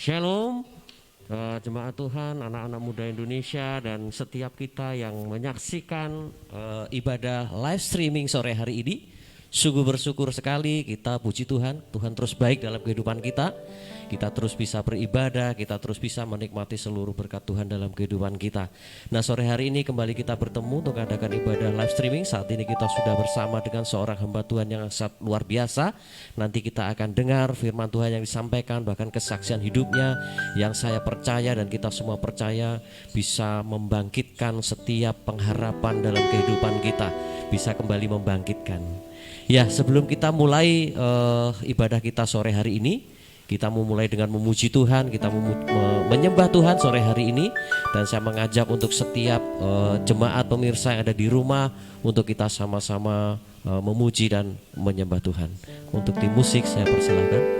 Shalom, jemaat Tuhan, anak-anak muda Indonesia dan setiap kita yang menyaksikan ibadah live streaming sore hari ini. Sungguh bersyukur sekali, kita puji Tuhan, Tuhan terus baik dalam kehidupan kita. Kita terus bisa beribadah, kita terus bisa menikmati seluruh berkat Tuhan dalam kehidupan kita. Nah, sore hari ini kembali kita bertemu untuk adakan ibadah live streaming. Saat ini kita sudah bersama dengan seorang hamba Tuhan yang sangat luar biasa. Nanti kita akan dengar firman Tuhan yang disampaikan, bahkan kesaksian hidupnya yang saya percaya dan kita semua percaya bisa membangkitkan setiap pengharapan dalam kehidupan kita, bisa kembali membangkitkan. Ya, sebelum kita mulai ibadah kita sore hari ini, kita mau mulai dengan memuji Tuhan, kita menyembah Tuhan sore hari ini. Dan saya mengajak untuk setiap jemaat pemirsa yang ada di rumah untuk kita sama-sama memuji dan menyembah Tuhan. Untuk tim musik saya persilakan.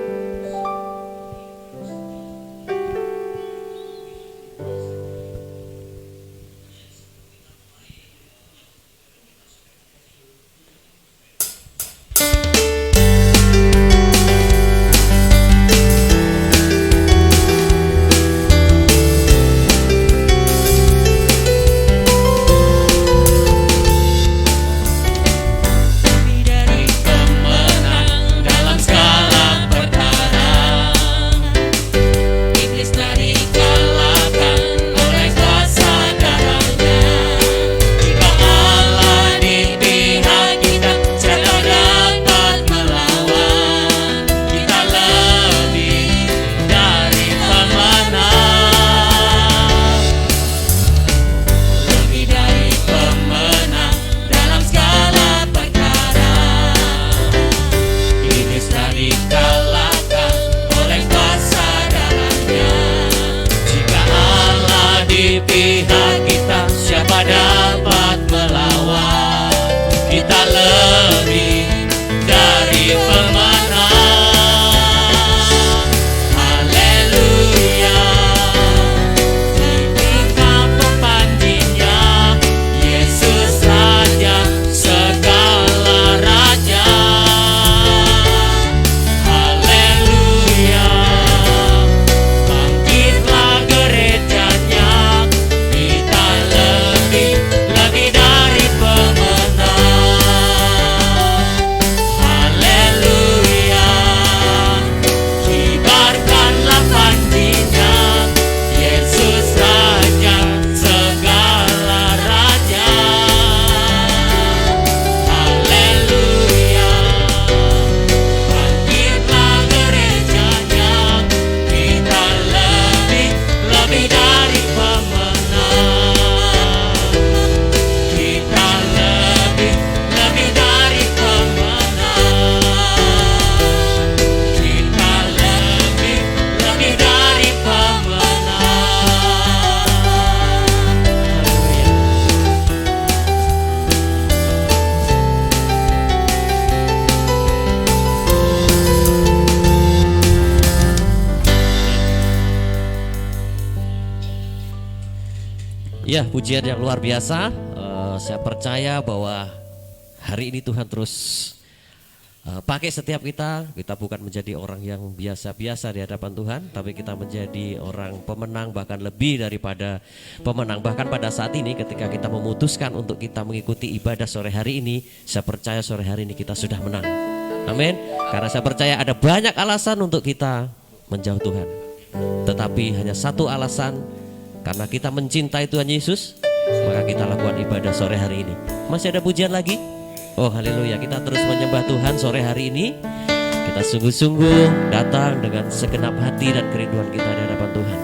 Ya, pujian yang luar biasa. Saya percaya bahwa hari ini Tuhan terus pakai setiap kita. Kita bukan menjadi orang yang biasa-biasa di hadapan Tuhan, tapi kita menjadi orang pemenang, bahkan lebih daripada pemenang. Bahkan pada saat ini ketika kita memutuskan untuk kita mengikuti ibadah sore hari ini, saya percaya sore hari ini kita sudah menang. Amin. Karena saya percaya ada banyak alasan untuk kita menjauh Tuhan, tetapi hanya satu alasan. Karena kita mencintai Tuhan Yesus, maka kita lakukan ibadah sore hari ini. Masih ada pujian lagi? Oh haleluya, kita terus menyembah Tuhan sore hari ini. Kita sungguh-sungguh datang dengan segenap hati dan kerinduan kita di hadapan Tuhan.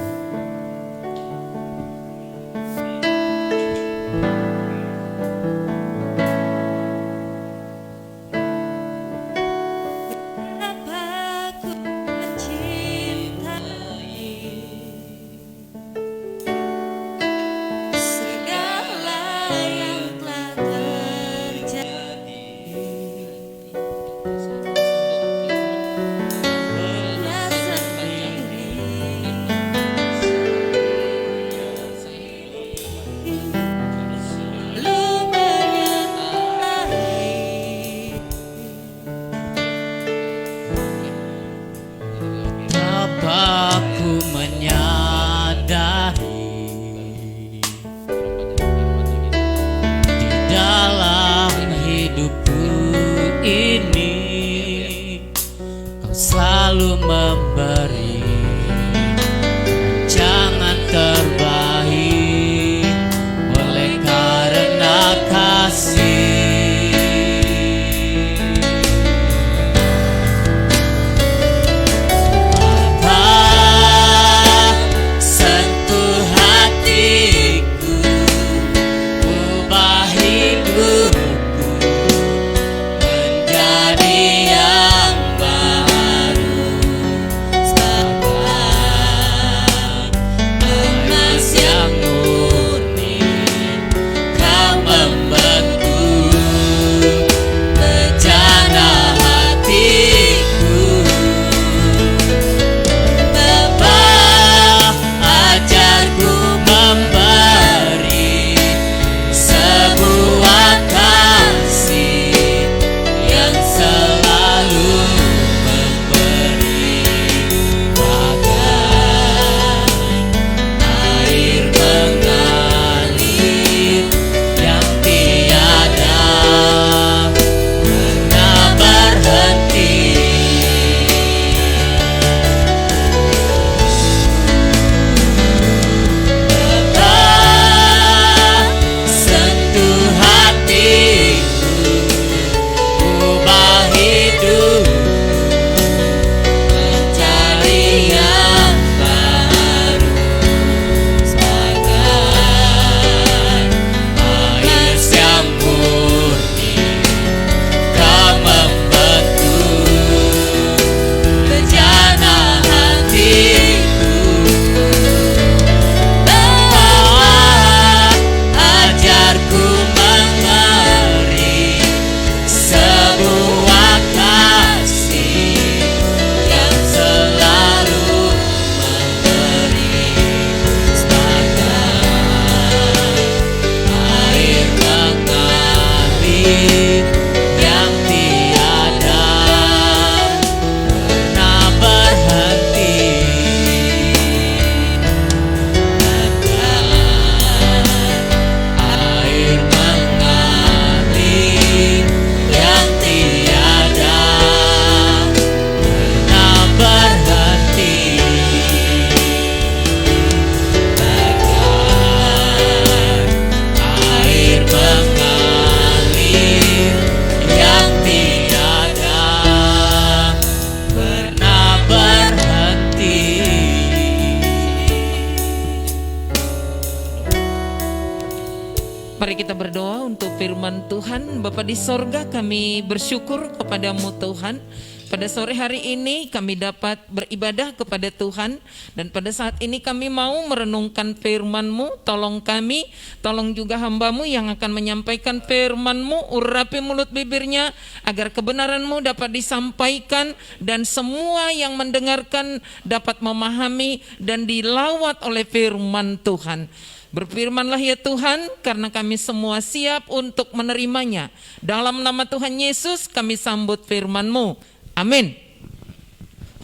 firman Tuhan. Bapa di sorga, kami bersyukur kepadamu Tuhan. Pada sore hari ini kami dapat beribadah kepada Tuhan, dan pada saat ini kami mau merenungkan firman-Mu. Tolong kami, tolong juga hamba-Mu yang akan menyampaikan firman-Mu, urapi mulut bibirnya agar kebenaran-Mu dapat disampaikan dan semua yang mendengarkan dapat memahami dan dilawat oleh firman Tuhan. Berfirmanlah ya Tuhan, karena kami semua siap untuk menerimanya. Dalam nama Tuhan Yesus kami sambut firman-Mu. Amin.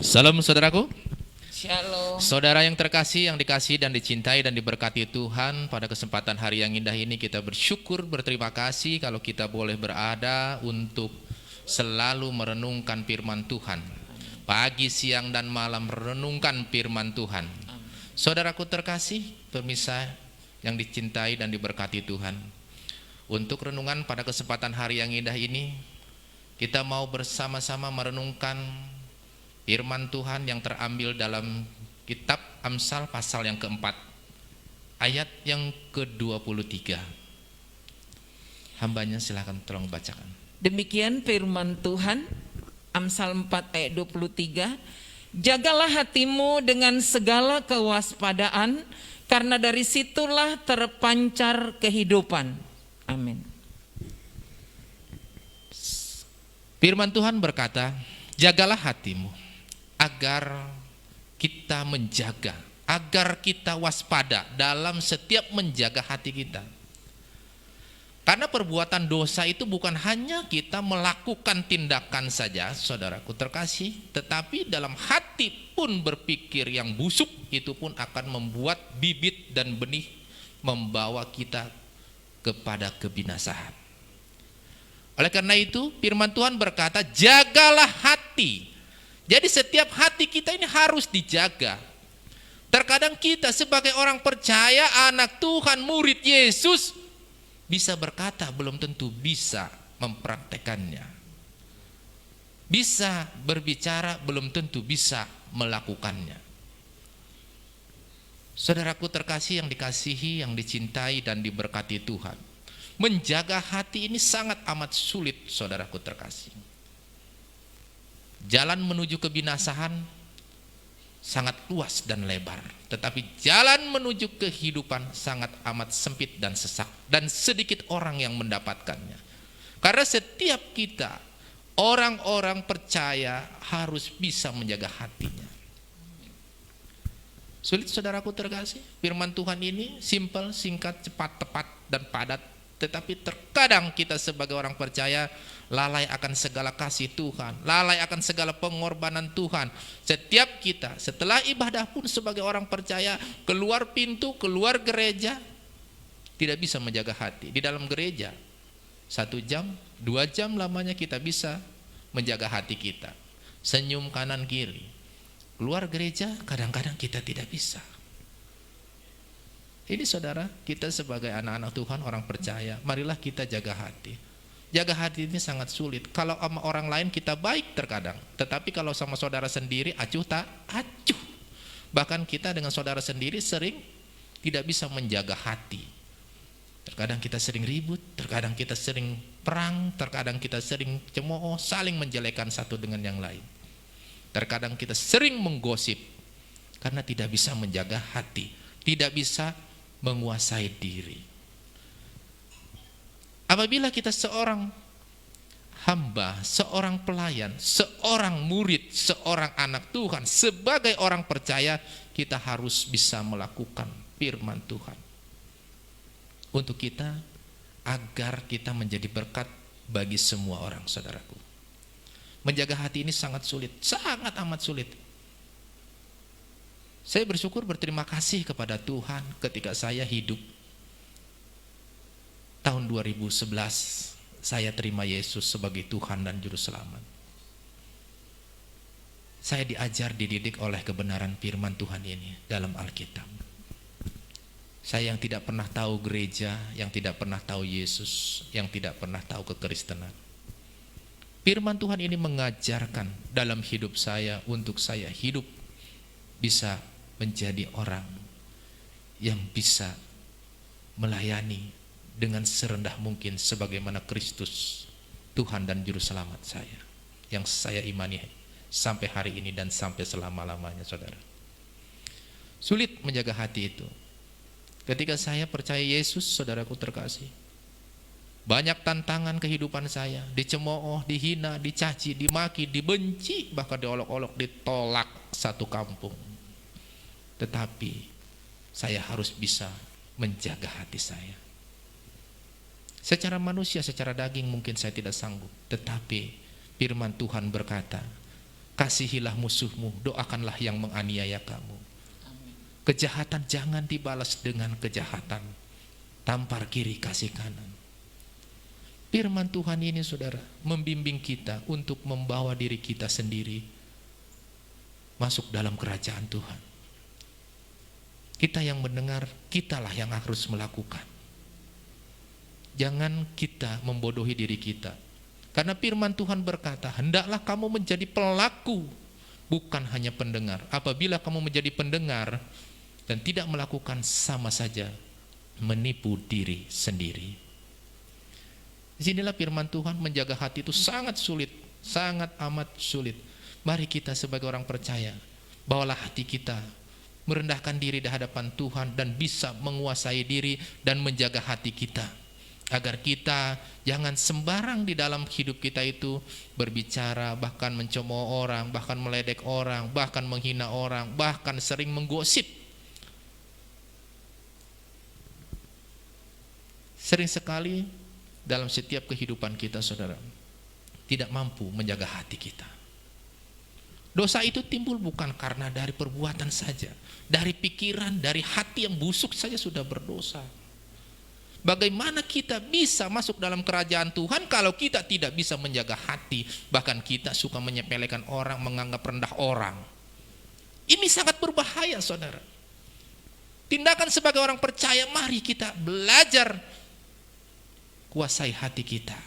Salam saudaraku. Shalom. Saudara yang terkasih, yang dikasihi dan dicintai dan diberkati Tuhan, pada kesempatan hari yang indah ini kita bersyukur, berterima kasih kalau kita boleh berada untuk selalu merenungkan firman Tuhan. Pagi, siang, dan malam merenungkan firman Tuhan. Saudaraku terkasih, pemirsa yang dicintai dan diberkati Tuhan, untuk renungan pada kesempatan hari yang indah ini, kita mau bersama-sama merenungkan firman Tuhan yang terambil dalam kitab Amsal pasal yang keempat, ayat yang ke-23. Hambanya silakan tolong bacakan. Demikian firman Tuhan, Amsal 4 ayat 23. Jagalah hatimu dengan segala kewaspadaan, karena dari situlah terpancar kehidupan. Amin. Firman Tuhan berkata, jagalah hatimu agar kita menjaga, agar kita waspada dalam setiap menjaga hati kita. Karena perbuatan dosa itu bukan hanya kita melakukan tindakan saja, saudaraku terkasih, tetapi dalam hati pun berpikir yang busuk, itu pun akan membuat bibit dan benih membawa kita kepada kebinasaan. Oleh karena itu firman Tuhan berkata, jagalah hati. Jadi setiap hati kita ini harus dijaga. Terkadang kita sebagai orang percaya, anak Tuhan, murid Yesus, bisa berkata belum tentu bisa mempraktekannya. Bisa berbicara belum tentu bisa melakukannya. Saudaraku terkasih yang dikasihi, yang dicintai dan diberkati Tuhan, menjaga hati ini sangat amat sulit, saudaraku terkasih. Jalan menuju kebinasaan sangat luas dan lebar, tetapi jalan menuju kehidupan sangat amat sempit dan sesak, dan sedikit orang yang mendapatkannya. Karena setiap kita, orang-orang percaya, harus bisa menjaga hatinya. Sulit, saudaraku terkasih. Firman Tuhan ini simpel, singkat, cepat, tepat, dan padat. Tetapi terkadang kita sebagai orang percaya lalai akan segala kasih Tuhan, lalai akan segala pengorbanan Tuhan. Setiap kita setelah ibadah pun sebagai orang percaya, keluar pintu, keluar gereja, tidak bisa menjaga hati. Di dalam gereja 1 jam, 2 jam lamanya kita bisa menjaga hati kita, senyum kanan kiri. Keluar gereja kadang-kadang kita tidak bisa. Ini saudara, kita sebagai anak-anak Tuhan, orang percaya, marilah kita jaga hati. Jaga hati ini sangat sulit. Kalau sama orang lain kita baik terkadang, tetapi kalau sama saudara sendiri acuh tak acuh. Bahkan kita dengan saudara sendiri sering tidak bisa menjaga hati. Terkadang kita sering ribut, terkadang kita sering perang, terkadang kita sering cemooh, saling menjelekkan satu dengan yang lain. Terkadang kita sering menggosip karena tidak bisa menjaga hati, tidak bisa menguasai diri. Apabila kita seorang hamba, seorang pelayan, seorang murid, seorang anak Tuhan, sebagai orang percaya, kita harus bisa melakukan firman Tuhan untuk kita, agar kita menjadi berkat bagi semua orang, saudaraku. Menjaga hati ini sangat sulit, sangat amat sulit. Saya bersyukur, berterima kasih kepada Tuhan ketika saya hidup. Tahun 2011 saya terima Yesus sebagai Tuhan dan Juru Selamat. Saya diajar, dididik oleh kebenaran firman Tuhan ini dalam Alkitab. Saya yang tidak pernah tahu gereja, yang tidak pernah tahu Yesus, yang tidak pernah tahu kekristenan. Firman Tuhan ini mengajarkan dalam hidup saya, untuk saya hidup bisa menjadi orang yang bisa melayani dengan serendah mungkin sebagaimana Kristus Tuhan dan Juru Selamat saya yang saya imani sampai hari ini dan sampai selama-lamanya, saudara. Sulit menjaga hati itu. Ketika saya percaya Yesus, saudaraku terkasih, banyak tantangan kehidupan saya, dicemooh, dihina, dicaci, dimaki, dibenci, bahkan diolok-olok, ditolak satu kampung. Tetapi saya harus bisa menjaga hati saya. Secara manusia, secara daging mungkin saya tidak sanggup, tetapi firman Tuhan berkata, kasihilah musuhmu, doakanlah yang menganiaya kamu. Kejahatan jangan dibalas dengan kejahatan, tampar kiri kasih kanan. Firman Tuhan ini, saudara, membimbing kita untuk membawa diri kita sendiri masuk dalam kerajaan Tuhan. Kita yang mendengar, kitalah yang harus melakukan. Jangan kita membodohi diri kita. Karena firman Tuhan berkata, hendaklah kamu menjadi pelaku, bukan hanya pendengar. Apabila kamu menjadi pendengar dan tidak melakukan, sama saja menipu diri sendiri. Disinilah firman Tuhan, menjaga hati itu sangat sulit, sangat amat sulit. Mari kita sebagai orang percaya, bawalah hati kita, merendahkan diri di hadapan Tuhan dan bisa menguasai diri dan menjaga hati kita. Agar kita jangan sembarang di dalam hidup kita itu berbicara, bahkan mencemooh orang, bahkan meledek orang, bahkan menghina orang, bahkan sering menggosip. Sering sekali dalam setiap kehidupan kita, saudara, tidak mampu menjaga hati kita. Dosa itu timbul bukan karena dari perbuatan saja, dari pikiran, dari hati yang busuk saja sudah berdosa. Bagaimana kita bisa masuk dalam kerajaan Tuhan kalau kita tidak bisa menjaga hati, bahkan kita suka menyepelekan orang, menganggap rendah orang. Ini sangat berbahaya, saudara. Tindakan sebagai orang percaya, mari kita belajar kuasai hati kita,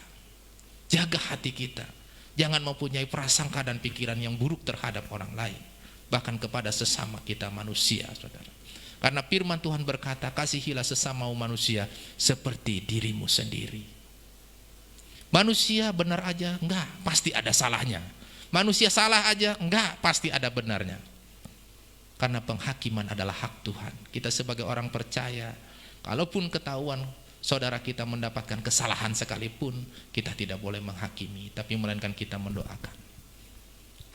jaga hati kita. Jangan mempunyai prasangka dan pikiran yang buruk terhadap orang lain, bahkan kepada sesama kita manusia, saudara. Karena firman Tuhan berkata, kasihilah sesama manusia seperti dirimu sendiri. Manusia benar aja, enggak, pasti ada salahnya. Manusia salah aja, enggak, pasti ada benarnya. Karena penghakiman adalah hak Tuhan. Kita sebagai orang percaya, kalaupun ketahuan saudara kita mendapatkan kesalahan sekalipun, kita tidak boleh menghakimi, tapi melainkan kita mendoakan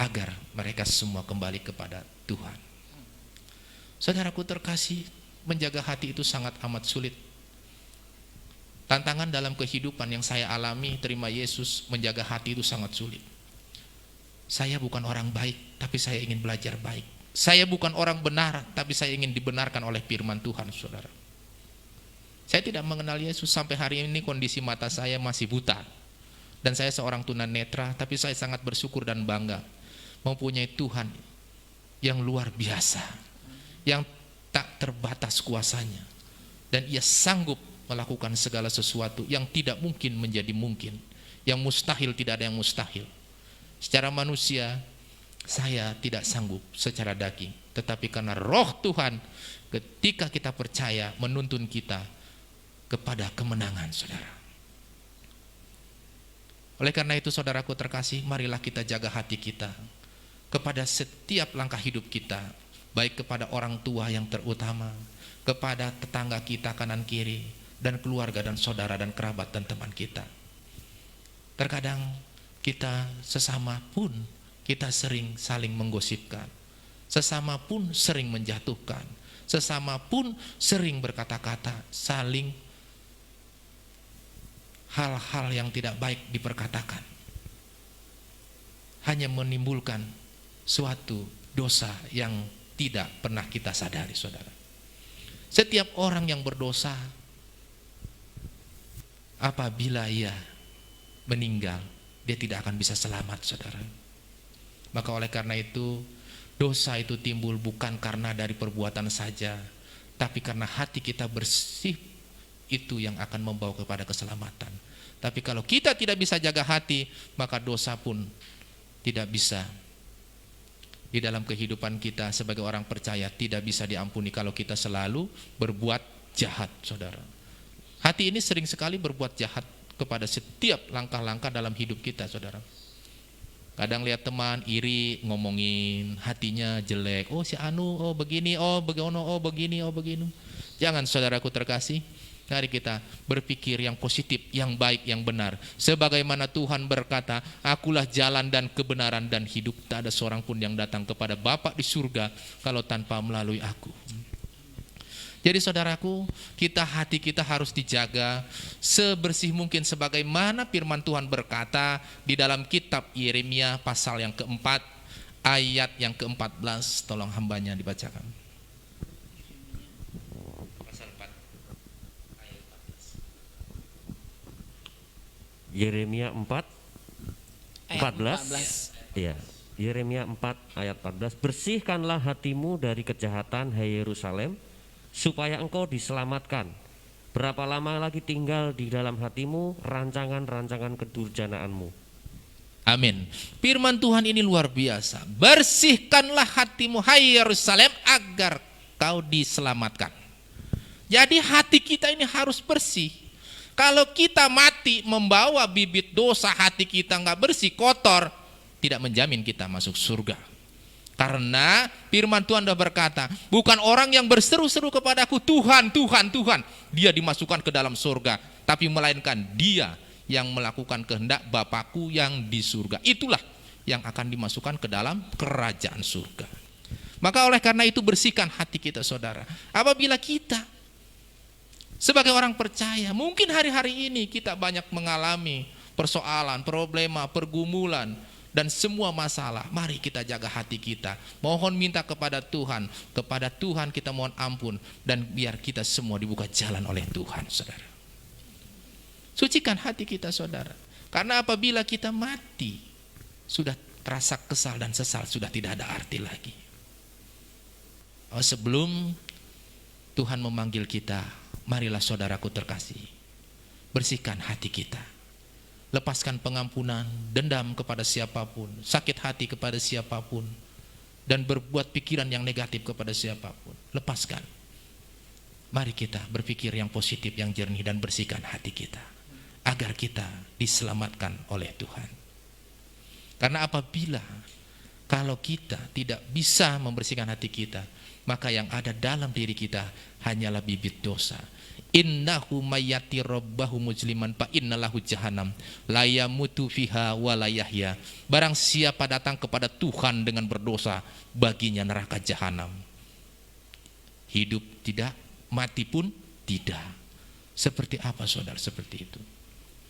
agar mereka semua kembali kepada Tuhan. Saudaraku terkasih, menjaga hati itu sangat amat sulit. Tantangan dalam kehidupan yang saya alami, terima Yesus, menjaga hati itu sangat sulit. Saya bukan orang baik, tapi saya ingin belajar baik. Saya bukan orang benar, tapi saya ingin dibenarkan oleh firman Tuhan, saudara. Saya tidak mengenal Yesus, sampai hari ini kondisi mata saya masih buta. Dan saya seorang tunanetra, tapi saya sangat bersyukur dan bangga mempunyai Tuhan yang luar biasa, yang tak terbatas kuasanya, dan ia sanggup melakukan segala sesuatu yang tidak mungkin menjadi mungkin, yang mustahil tidak ada yang mustahil. Secara manusia saya tidak sanggup secara daging, tetapi karena roh Tuhan ketika kita percaya menuntun kita kepada kemenangan, saudara. Oleh karena itu, saudaraku terkasih, marilah kita jaga hati kita kepada setiap langkah hidup kita, baik kepada orang tua yang terutama, kepada tetangga kita kanan kiri, dan keluarga dan saudara dan kerabat dan teman kita. Terkadang kita sesama pun kita sering saling menggosipkan, sesama pun sering menjatuhkan, sesama pun sering berkata-kata, saling hal-hal yang tidak baik diperkatakan, hanya menimbulkan suatu dosa yang tidak pernah kita sadari, saudara. Setiap orang yang berdosa, apabila ia meninggal, dia tidak akan bisa selamat, saudara. Maka oleh karena itu, dosa itu timbul bukan karena dari perbuatan saja, tapi karena hati kita bersih, itu yang akan membawa kepada keselamatan. Tapi kalau kita tidak bisa jaga hati, maka dosa pun tidak bisa di dalam kehidupan kita sebagai orang percaya, tidak bisa diampuni kalau kita selalu berbuat jahat, saudara. Hati ini sering sekali berbuat jahat kepada setiap langkah-langkah dalam hidup kita, saudara. Kadang lihat teman iri, ngomongin, hatinya jelek. Oh si Anu, oh begini, oh begono, oh begini, oh begini. Jangan, saudaraku terkasih. Mari kita berpikir yang positif, yang baik, yang benar. Sebagaimana Tuhan berkata, akulah jalan dan kebenaran dan hidup. Tak ada seorang pun yang datang kepada Bapa di surga kalau tanpa melalui aku. Jadi saudaraku, hati kita harus dijaga sebersih mungkin sebagaimana firman Tuhan berkata di dalam kitab Yeremia pasal yang keempat, ayat yang ke-14. Tolong hambanya dibacakan. Yeremia 4 Ayat 14. Iya. Yeremia 4 ayat 14. Bersihkanlah hatimu dari kejahatan, hai Yerusalem, supaya engkau diselamatkan. Berapa lama lagi tinggal di dalam hatimu rancangan-rancangan kedurjanaanmu? Amin. Firman Tuhan ini luar biasa. Bersihkanlah hatimu, hai Yerusalem, agar kau diselamatkan. Jadi hati kita ini harus bersih. Kalau kita mati membawa bibit dosa, hati kita nggak bersih, kotor, tidak menjamin kita masuk surga. Karena firman Tuhan sudah berkata, bukan orang yang berseru-seru kepadaku, Tuhan, Tuhan, Tuhan, dia dimasukkan ke dalam surga, tapi melainkan dia yang melakukan kehendak Bapakku yang di surga. Itulah yang akan dimasukkan ke dalam kerajaan surga. Maka oleh karena itu bersihkan hati kita, saudara. Apabila kita sebagai orang percaya, mungkin hari-hari ini kita banyak mengalami persoalan, problema, pergumulan, dan semua masalah. Mari kita jaga hati kita. Mohon minta kepada Tuhan kita mohon ampun, dan biar kita semua dibuka jalan oleh Tuhan, saudara. Sucikan hati kita, saudara. Karena apabila kita mati, sudah terasa kesal dan sesal, sudah tidak ada arti lagi. Sebelum Tuhan memanggil kita, marilah saudaraku terkasih, bersihkan hati kita. Lepaskan pengampunan, dendam kepada siapapun, sakit hati kepada siapapun, dan berbuat pikiran yang negatif kepada siapapun. Lepaskan. Mari kita berpikir yang positif, yang jernih, dan bersihkan hati kita, agar kita diselamatkan oleh Tuhan. Karena kalau kita tidak bisa membersihkan hati kita, maka yang ada dalam diri kita hanyalah bibit dosa. Innahu mayyati rabbahu mujliman fa innalahu jahannam la yamutu fiha wa la yahya. Barang siapa datang kepada Tuhan dengan berdosa, baginya neraka jahanam. Hidup tidak, mati pun tidak. Seperti apa, saudara? Seperti itu.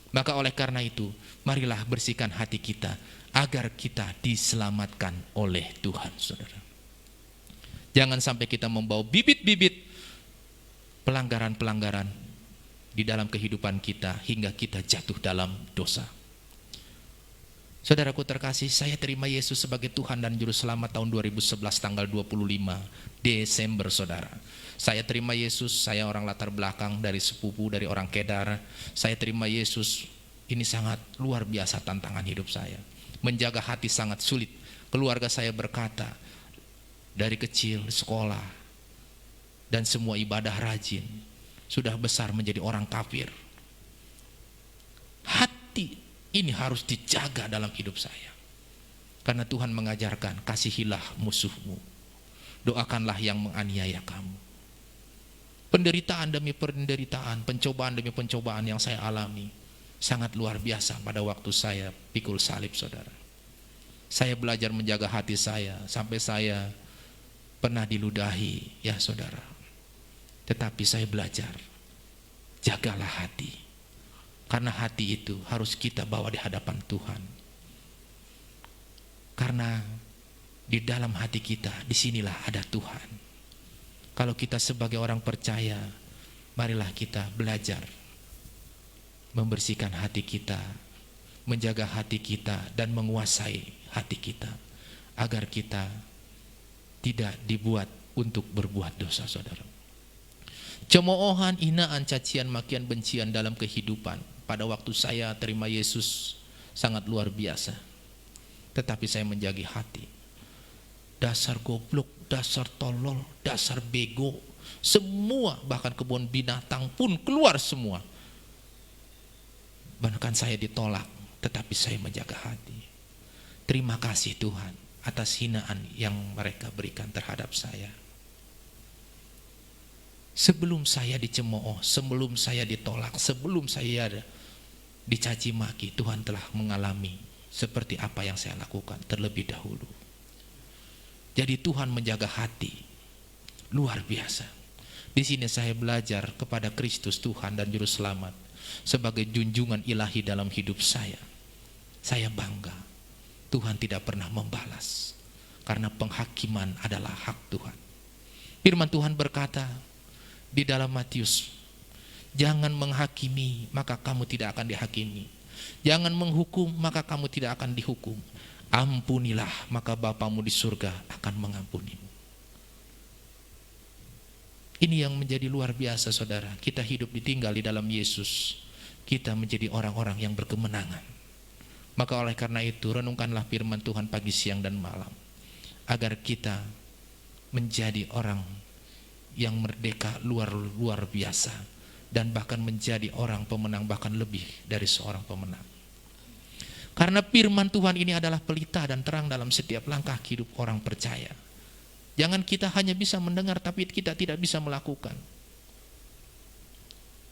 Maka oleh karena itu, marilah bersihkan hati kita agar kita diselamatkan oleh Tuhan, saudara. Jangan sampai kita membawa bibit-bibit pelanggaran-pelanggaran di dalam kehidupan kita hingga kita jatuh dalam dosa. Saudaraku terkasih, saya terima Yesus sebagai Tuhan dan Juru Selamat tahun 2011 tanggal 25 Desember, saudara. Saya terima Yesus, saya orang latar belakang dari sepupu, dari orang Kedar. Saya terima Yesus, ini sangat luar biasa tantangan hidup saya. Menjaga hati sangat sulit. Keluarga saya berkata, dari kecil sekolah dan semua ibadah rajin, sudah besar menjadi orang kafir. Hati ini harus dijaga dalam hidup saya. Karena Tuhan mengajarkan, kasihilah musuhmu, doakanlah yang menganiaya kamu. Penderitaan demi penderitaan, pencobaan demi pencobaan yang saya alami sangat luar biasa pada waktu saya pikul salib, saudara. Saya belajar menjaga hati saya sampai saya pernah diludahi, ya saudara. Tetapi saya belajar, jagalah hati. Karena hati itu harus kita bawa di hadapan Tuhan. Karena di dalam hati kita, disinilah ada Tuhan. Kalau kita sebagai orang percaya, marilah kita belajar membersihkan hati kita, menjaga hati kita, dan menguasai hati kita, agar kita tidak dibuat untuk berbuat dosa, saudara. Cemoohan, hinaan, cacian, makian, bencian dalam kehidupan pada waktu saya terima Yesus sangat luar biasa. Tetapi saya menjaga hati. Dasar goblok, dasar tolol, dasar bego, Semua, bahkan kebun binatang pun keluar semua. Bahkan saya ditolak, tetapi saya menjaga hati. Terima kasih Tuhan atas hinaan yang mereka berikan terhadap saya. Sebelum saya dicemooh, sebelum saya ditolak, sebelum saya dicaci maki, Tuhan telah mengalami seperti apa yang saya lakukan terlebih dahulu. Jadi Tuhan menjaga hati luar biasa. Di sini saya belajar kepada Kristus Tuhan dan Juru Selamat sebagai junjungan ilahi dalam hidup saya. Saya bangga Tuhan tidak pernah membalas, karena penghakiman adalah hak Tuhan. Firman Tuhan berkata di dalam Matius, jangan menghakimi maka kamu tidak akan dihakimi, jangan menghukum maka kamu tidak akan dihukum, ampunilah maka Bapamu di surga akan mengampunimu. Ini yang menjadi luar biasa saudara. Kita hidup ditinggal di dalam Yesus, kita menjadi orang-orang yang berkemenangan. Maka oleh karena itu renungkanlah firman Tuhan pagi, siang dan malam, agar kita menjadi orang yang merdeka luar biasa, dan bahkan menjadi orang pemenang, bahkan lebih dari seorang pemenang. Karena firman Tuhan ini adalah pelita dan terang dalam setiap langkah hidup orang percaya. Jangan kita hanya bisa mendengar tapi kita tidak bisa melakukan.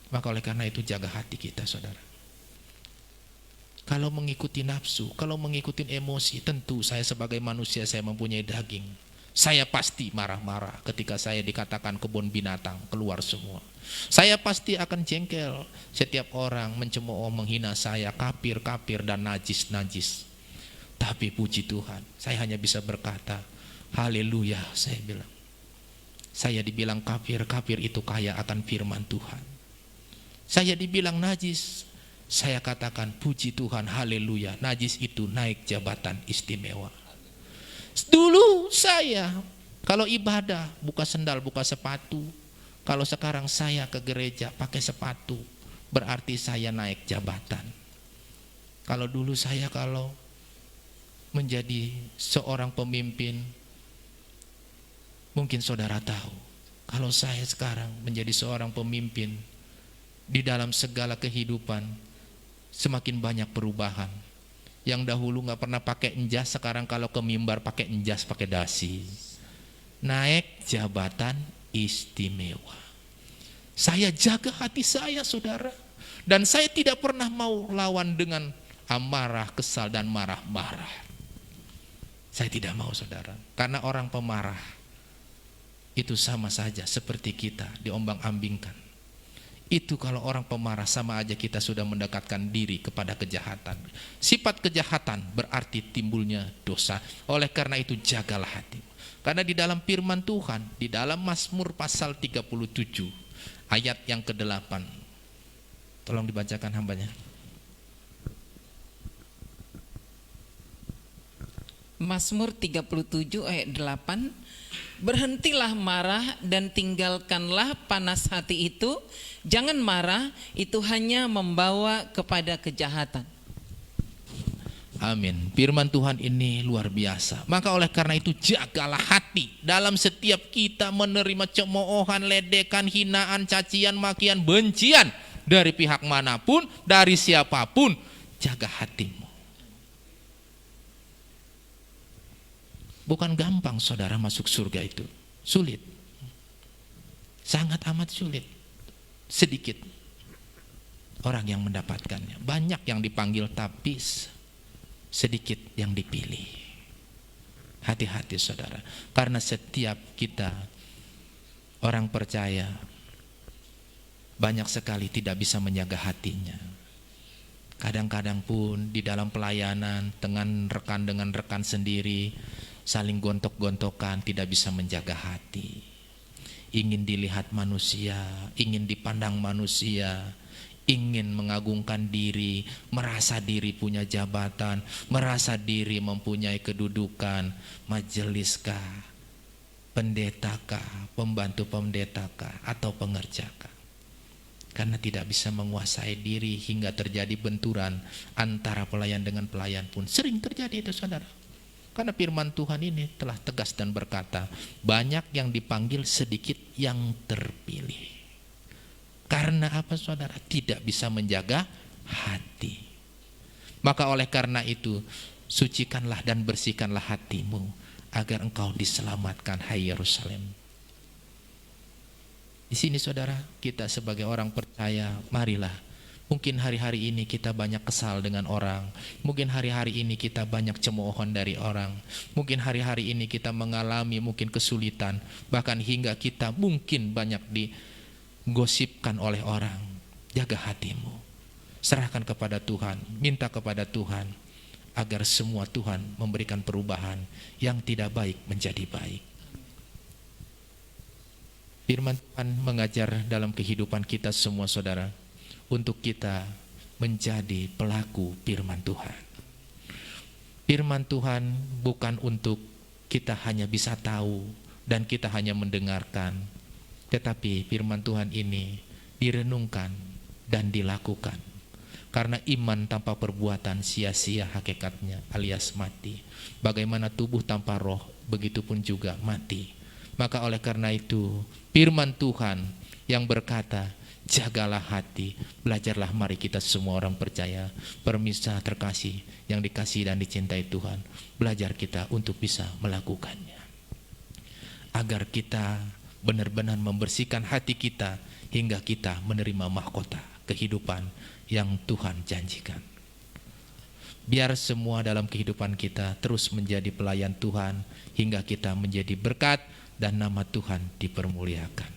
Maka oleh karena itu jaga hati kita saudara. Kalau mengikuti nafsu, kalau mengikuti emosi, tentu saya sebagai manusia, saya mempunyai daging. Saya pasti marah-marah ketika saya dikatakan kebun binatang keluar semua. Saya pasti akan jengkel setiap orang mencemooh, menghina saya, kafir dan najis. Tapi puji Tuhan, saya hanya bisa berkata, haleluya. Saya bilang, saya dibilang kafir itu kaya akan firman Tuhan. Saya dibilang najis, saya katakan puji Tuhan, haleluya. Najis itu naik jabatan istimewa. Dulu saya kalau ibadah buka sendal, buka sepatu. Kalau sekarang saya ke gereja pakai sepatu, berarti saya naik jabatan. Kalau dulu saya kalau menjadi seorang pemimpin, mungkin saudara tahu, kalau saya sekarang menjadi seorang pemimpin, di dalam segala kehidupan semakin banyak perubahan. Yang dahulu gak pernah pakai jas, sekarang kalau ke mimbar pakai jas, pakai dasi. Naik jabatan istimewa. Saya jaga hati saya saudara, dan saya tidak pernah mau lawan dengan amarah, kesal dan marah-marah. Saya tidak mau saudara, karena orang pemarah itu sama saja seperti kita diombang-ambingkan. Itu kalau orang pemarah sama aja kita sudah mendekatkan diri kepada kejahatan. Sifat kejahatan berarti timbulnya dosa. Oleh karena itu jagalah hatimu. Karena di dalam firman Tuhan, di dalam Mazmur pasal 37 ayat yang ke-8. Tolong dibacakan hambanya. Mazmur 37 ayat 8. Berhentilah marah dan tinggalkanlah panas hati itu. Jangan marah, itu hanya membawa kepada kejahatan. Amin. Firman Tuhan ini luar biasa. Maka oleh karena itu jagalah hati. Dalam setiap kita menerima cemoohan, ledekan, hinaan, cacian, makian, bencian dari pihak manapun, dari siapapun, jaga hatimu. Bukan gampang saudara masuk surga itu. Sulit. Sangat amat sulit. Sedikit orang yang mendapatkannya. Banyak yang dipanggil tapi sedikit yang dipilih. Hati-hati saudara. Karena setiap kita orang percaya banyak sekali tidak bisa menjaga hatinya. Kadang-kadang pun di dalam pelayanan dengan rekan sendiri saling gontok-gontokan, tidak bisa menjaga hati. Ingin dilihat manusia, ingin dipandang manusia, ingin mengagungkan diri, merasa diri punya jabatan, merasa diri mempunyai kedudukan, majeliskah, pendetakah, pembantu pendetakah, atau pengerjakah. Karena tidak bisa menguasai diri hingga terjadi benturan antara pelayan dengan pelayan pun sering terjadi itu saudara. Karena firman Tuhan ini telah tegas dan berkata, banyak yang dipanggil, sedikit yang terpilih. Karena apa saudara? Tidak bisa menjaga hati. Maka oleh karena itu, sucikanlah dan bersihkanlah hatimu agar engkau diselamatkan, hai Yerusalem. Di sini saudara, kita sebagai orang percaya, marilah. Mungkin hari-hari ini kita banyak kesal dengan orang. Mungkin hari-hari ini kita banyak cemoohan dari orang. Mungkin hari-hari ini kita mengalami mungkin kesulitan. Bahkan hingga kita mungkin banyak digosipkan oleh orang. Jaga hatimu. Serahkan kepada Tuhan. Minta kepada Tuhan. Agar semua Tuhan memberikan perubahan yang tidak baik menjadi baik. Firman Tuhan mengajar dalam kehidupan kita semua saudara. Untuk kita menjadi pelaku firman Tuhan. Firman Tuhan bukan untuk kita hanya bisa tahu dan kita hanya mendengarkan. Tetapi firman Tuhan ini direnungkan dan dilakukan. Karena iman tanpa perbuatan sia-sia hakikatnya alias mati. Bagaimana tubuh tanpa roh, begitupun juga mati. Maka oleh karena itu firman Tuhan yang berkata, jagalah hati, belajarlah mari kita semua orang percaya, permisa terkasih yang dikasihi dan dicintai Tuhan, belajar kita untuk bisa melakukannya. Agar kita benar-benar membersihkan hati kita hingga kita menerima mahkota kehidupan yang Tuhan janjikan. Biar semua dalam kehidupan kita terus menjadi pelayan Tuhan hingga kita menjadi berkat dan nama Tuhan dipermuliakan.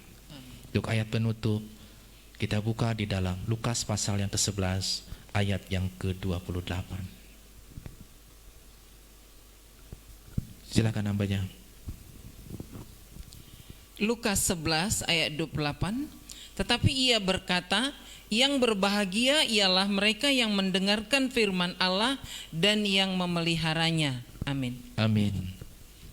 Untuk ayat penutup, kita buka di dalam Lukas pasal yang ke-11 ayat yang ke-28. Silakan nambahnya. Lukas 11 ayat 28. Tetapi ia berkata, yang berbahagia ialah mereka yang mendengarkan firman Allah dan yang memeliharanya. Amin. Amin.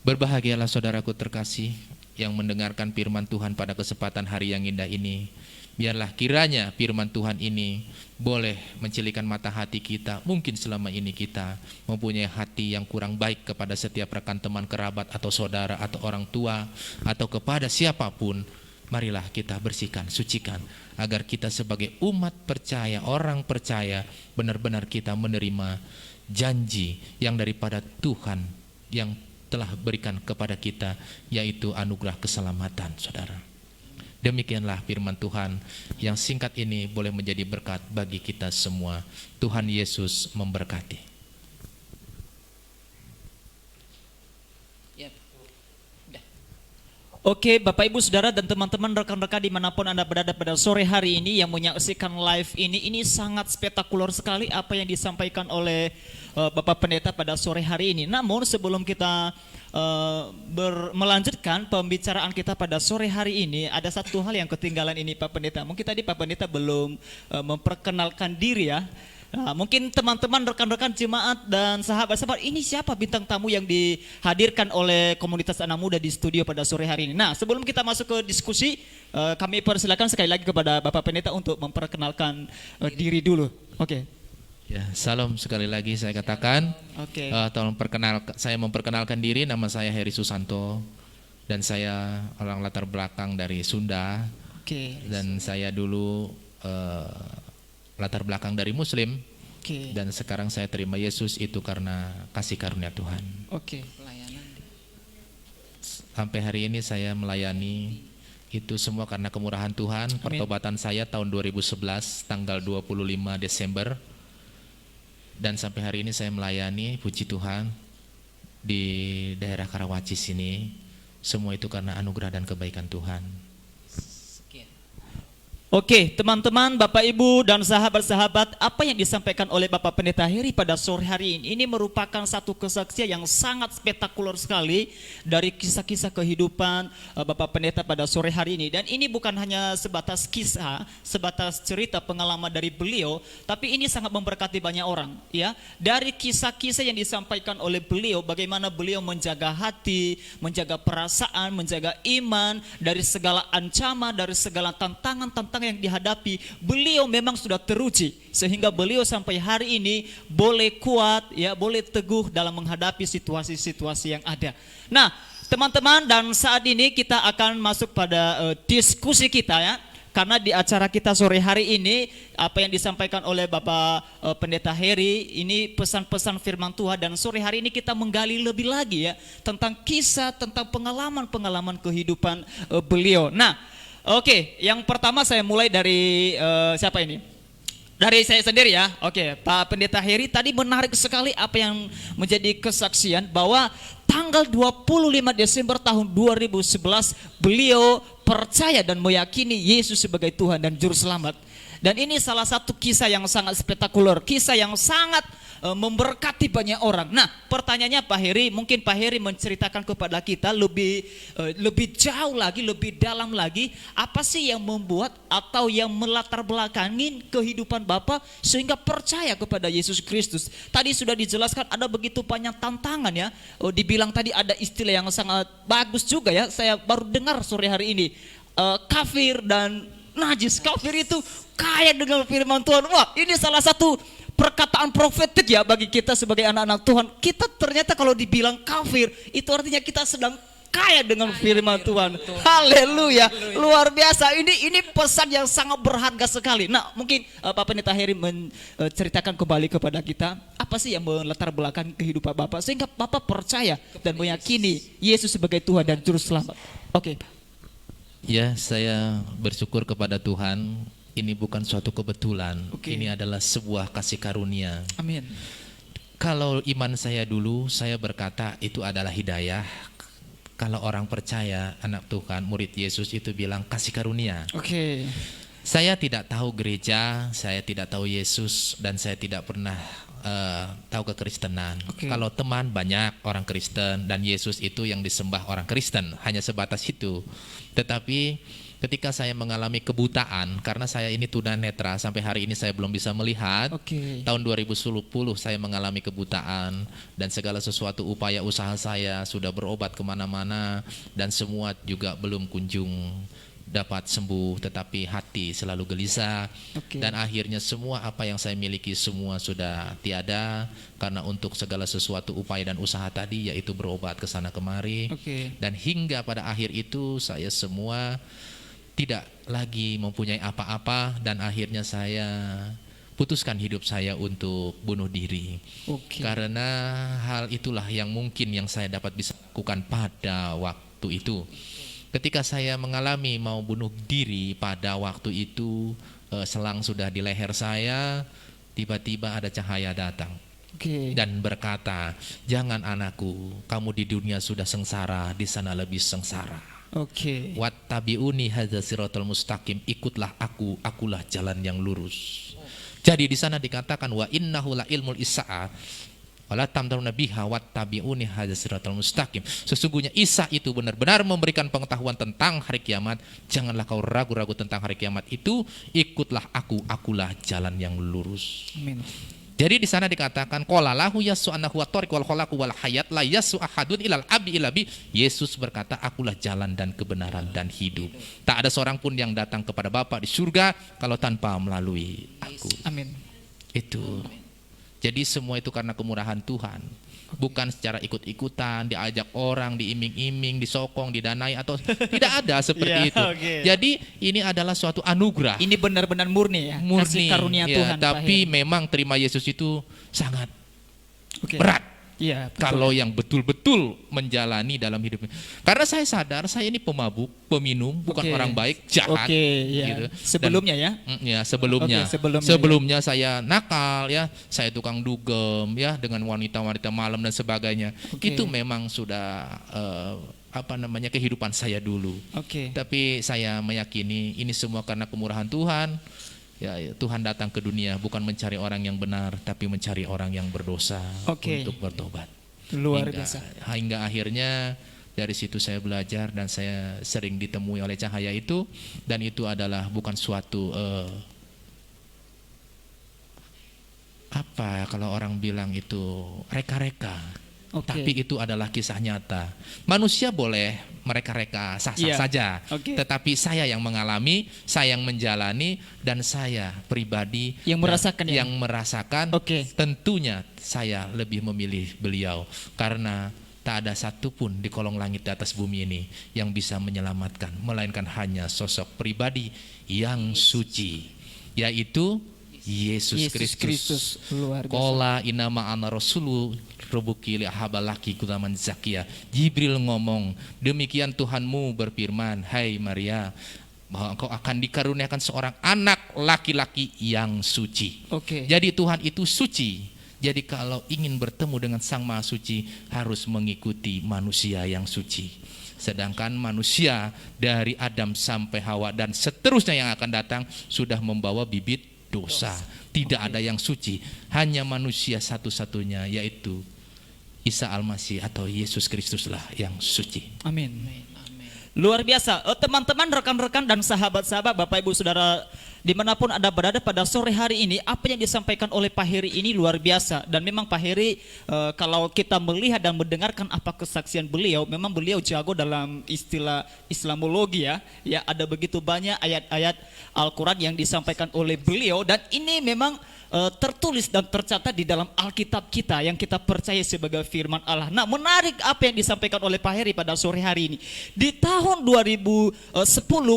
Berbahagialah saudaraku terkasih yang mendengarkan firman Tuhan pada kesempatan hari yang indah ini. Biarlah kiranya firman Tuhan ini boleh mencelikan mata hati kita. Mungkin selama ini kita mempunyai hati yang kurang baik kepada setiap rekan teman kerabat atau saudara atau orang tua atau kepada siapapun. Marilah kita bersihkan, sucikan agar kita sebagai umat percaya, orang percaya, benar-benar kita menerima janji yang daripada Tuhan yang telah berikan kepada kita, yaitu anugerah keselamatan, saudara. Demikianlah firman Tuhan yang singkat ini boleh menjadi berkat bagi kita semua. Tuhan Yesus memberkati. Oke, Bapak Ibu Saudara dan teman-teman rekan-rekan dimanapun Anda berada pada sore hari ini yang menyaksikan live ini sangat spektakuler sekali apa yang disampaikan oleh Bapak Pendeta pada sore hari ini. Namun sebelum kita melanjutkan pembicaraan kita pada sore hari ini, ada satu hal yang ketinggalan ini Pak Pendeta. Mungkin tadi Pak Pendeta belum memperkenalkan diri ya. Nah, mungkin teman-teman, rekan-rekan jemaat dan sahabat-sahabat, ini siapa bintang tamu yang dihadirkan oleh komunitas anak muda di studio pada sore hari ini. Nah, sebelum kita masuk ke diskusi, kami persilakan sekali lagi kepada Bapak Pendeta untuk memperkenalkan diri dulu. Oke. Ya, salam sekali lagi saya katakan. Oke. Tolong saya memperkenalkan diri, nama saya Heri Susanto dan saya orang latar belakang dari Sunda. Oke. Dan saya dulu latar belakang dari Muslim. Oke. Dan sekarang saya terima Yesus itu karena kasih karunia Tuhan. Oke. Sampai hari ini saya melayani itu semua karena kemurahan Tuhan. Amin. Pertobatan saya tahun 2011 tanggal 25 Desember. Dan sampai hari ini saya melayani, puji Tuhan, di daerah Karawaci sini. Semua itu karena anugerah dan kebaikan Tuhan. Oke, teman-teman, Bapak Ibu dan sahabat-sahabat, apa yang disampaikan oleh Bapak Pendeta Heri pada sore hari ini merupakan satu kesaksian yang sangat spektakuler sekali dari kisah-kisah kehidupan Bapak Pendeta pada sore hari ini. Dan ini bukan hanya sebatas kisah, sebatas cerita pengalaman dari beliau, tapi ini sangat memberkati banyak orang, ya. Dari kisah-kisah yang disampaikan oleh beliau, bagaimana beliau menjaga hati, menjaga perasaan, menjaga iman dari segala ancaman, dari segala tantangan tantangan yang dihadapi, beliau memang sudah teruji sehingga beliau sampai hari ini boleh kuat ya, boleh teguh dalam menghadapi situasi-situasi yang ada. Nah, teman-teman, dan saat ini kita akan masuk pada diskusi kita ya. Karena di acara kita sore hari ini, apa yang disampaikan oleh Bapak Pendeta Heri, ini pesan-pesan firman Tuhan, dan sore hari ini kita menggali lebih lagi ya tentang kisah, tentang pengalaman-pengalaman kehidupan beliau. Nah, oke, yang pertama saya mulai dari siapa ini? Dari saya sendiri ya. Oke, Pak Pendeta Heri tadi menarik sekali apa yang menjadi kesaksian bahwa tanggal 25 Desember tahun 2011 beliau percaya dan meyakini Yesus sebagai Tuhan dan Juru Selamat. Dan ini salah satu kisah yang sangat spektakuler, kisah yang sangat memberkati banyak orang. Nah, pertanyaannya Pak Heri, mungkin Pak Heri menceritakan kepada kita lebih jauh lagi, lebih dalam lagi, apa sih yang membuat atau yang melatar belakangin kehidupan Bapak sehingga percaya kepada Yesus Kristus. Tadi sudah dijelaskan ada begitu banyak tantangan ya. Dibilang tadi ada istilah yang sangat bagus juga ya. Saya baru dengar sore hari ini. Kafir dan najis. Kafir itu kaya dengan firman Tuhan. Wah, ini salah satu perkataan profetik ya bagi kita sebagai anak-anak Tuhan. Kita ternyata kalau dibilang kafir, itu artinya kita sedang kaya dengan firman Tuhan. Haleluya, luar biasa. Ini pesan yang sangat berharga sekali. Nah, mungkin Pak Pendeta Heri menceritakan kembali kepada kita apa sih yang melatar belakang kehidupan Bapak sehingga Bapak percaya dan meyakini Yesus sebagai Tuhan dan Juru Selamat. Oke. Ya, saya bersyukur kepada Tuhan. Ini bukan suatu kebetulan. Ini adalah sebuah kasih karunia. Amin. Kalau iman saya dulu, saya berkata itu adalah hidayah. Kalau orang percaya, anak Tuhan, murid Yesus itu bilang kasih karunia. Oke. Saya tidak tahu gereja, saya tidak tahu Yesus, dan saya tidak pernah tahu kekristenan. Kalau teman banyak orang Kristen, dan Yesus itu yang disembah orang Kristen, hanya sebatas itu. Tetapi ketika saya mengalami kebutaan, karena saya ini tunanetra, sampai hari ini saya belum bisa melihat. Tahun 2010 saya mengalami kebutaan, dan segala sesuatu upaya usaha saya sudah berobat kemana-mana, dan semua juga belum kunjung dapat sembuh, tetapi hati selalu gelisah. Dan akhirnya semua apa yang saya miliki semua sudah tiada, karena untuk segala sesuatu upaya dan usaha tadi yaitu berobat ke sana kemari. Dan hingga pada akhir itu saya semua tidak lagi mempunyai apa-apa, dan akhirnya saya putuskan hidup saya untuk bunuh diri. Karena hal itulah yang mungkin yang saya dapat bisa lakukan pada waktu itu. Ketika saya mengalami mau bunuh diri pada waktu itu, selang sudah di leher saya, tiba-tiba ada cahaya datang. Dan berkata, jangan anakku, kamu di dunia sudah sengsara, di sana lebih sengsara. Wattabi'uni hadza siratal mustaqim, ikutlah aku, akulah jalan yang lurus. Jadi di sana dikatakan wa innahu la ilmul isa'a wala tamtaruna biha wattabi'uni hadza siratal mustaqim. Sesungguhnya Isa itu benar-benar memberikan pengetahuan tentang hari kiamat. Janganlah kau ragu-ragu tentang hari kiamat itu, ikutlah aku, akulah jalan yang lurus. Amin. Jadi di sana dikatakan qala lahu yasu annahu at-tariq wal khalaqu wal hayat la yasu ahadun ilal abi ilabi. Yesus berkata, akulah jalan dan kebenaran dan hidup. Tak ada seorang pun yang datang kepada Bapa di surga kalau tanpa melalui aku. Amin. Itu. Jadi semua itu karena kemurahan Tuhan. Bukan secara ikut-ikutan, diajak orang, diiming-iming, disokong, didanai, atau tidak ada seperti itu. Jadi ini adalah suatu anugerah. Ini benar-benar murni ya, kasih karunia Tuhan. Tapi memang terima Yesus itu sangat berat. Kalau yang betul-betul menjalani dalam hidupnya. Karena saya sadar saya ini pemabuk, peminum, bukan orang baik, jahat. Gitu. Sebelumnya sebelumnya saya nakal ya, saya tukang dugem ya dengan wanita-wanita malam dan sebagainya. Itu memang sudah kehidupan saya dulu. Tapi saya meyakini ini semua karena kemurahan Tuhan. Ya, Tuhan datang ke dunia bukan mencari orang yang benar, tapi mencari orang yang berdosa untuk bertobat. Luar biasa. Hingga akhirnya dari situ saya belajar, dan saya sering ditemui oleh cahaya itu, dan itu adalah bukan suatu kalau orang bilang itu reka-reka. Oke. tapi itu adalah kisah nyata. Manusia boleh mereka-reka sah-sah Iya. saja, Oke. tetapi saya yang mengalami, saya yang menjalani, dan saya pribadi Yang merasakan ya? yang merasakan, Oke. tentunya saya lebih memilih beliau karena tak ada satupun di kolong langit di atas bumi ini yang bisa menyelamatkan, melainkan hanya sosok pribadi yang suci, yaitu Yesus Kristus. Luar biasa. Kola inama ana rasulu rebuki li ahabalaki kutaman zakia. Jibril ngomong, demikian Tuhanmu berfirman, hai Maria, bahwa engkau akan dikaruniakan seorang anak laki-laki yang suci. Oke. Jadi Tuhan itu suci. Jadi kalau ingin bertemu dengan Sang Maha Suci harus mengikuti manusia yang suci. Sedangkan manusia dari Adam sampai Hawa dan seterusnya yang akan datang sudah membawa bibit dosa. Tidak ada yang suci, hanya manusia satu-satunya, yaitu Isa Al-Masih atau Yesus Kristuslah yang suci. Amin. Luar biasa. Teman-teman, rekan-rekan dan sahabat-sahabat, Bapak Ibu Saudara dimanapun Anda berada pada sore hari ini, apa yang disampaikan oleh Pak Heri ini luar biasa. Dan memang Pak Heri, kalau kita melihat dan mendengarkan apa kesaksian beliau, memang beliau jago dalam istilah Islamologi ya. Ya, ada begitu banyak ayat-ayat Al-Quran yang disampaikan oleh beliau, dan ini memang tertulis dan tercatat di dalam Alkitab kita yang kita percaya sebagai firman Allah. Nah, menarik apa yang disampaikan oleh Pak Heri pada sore hari ini. Di tahun 2010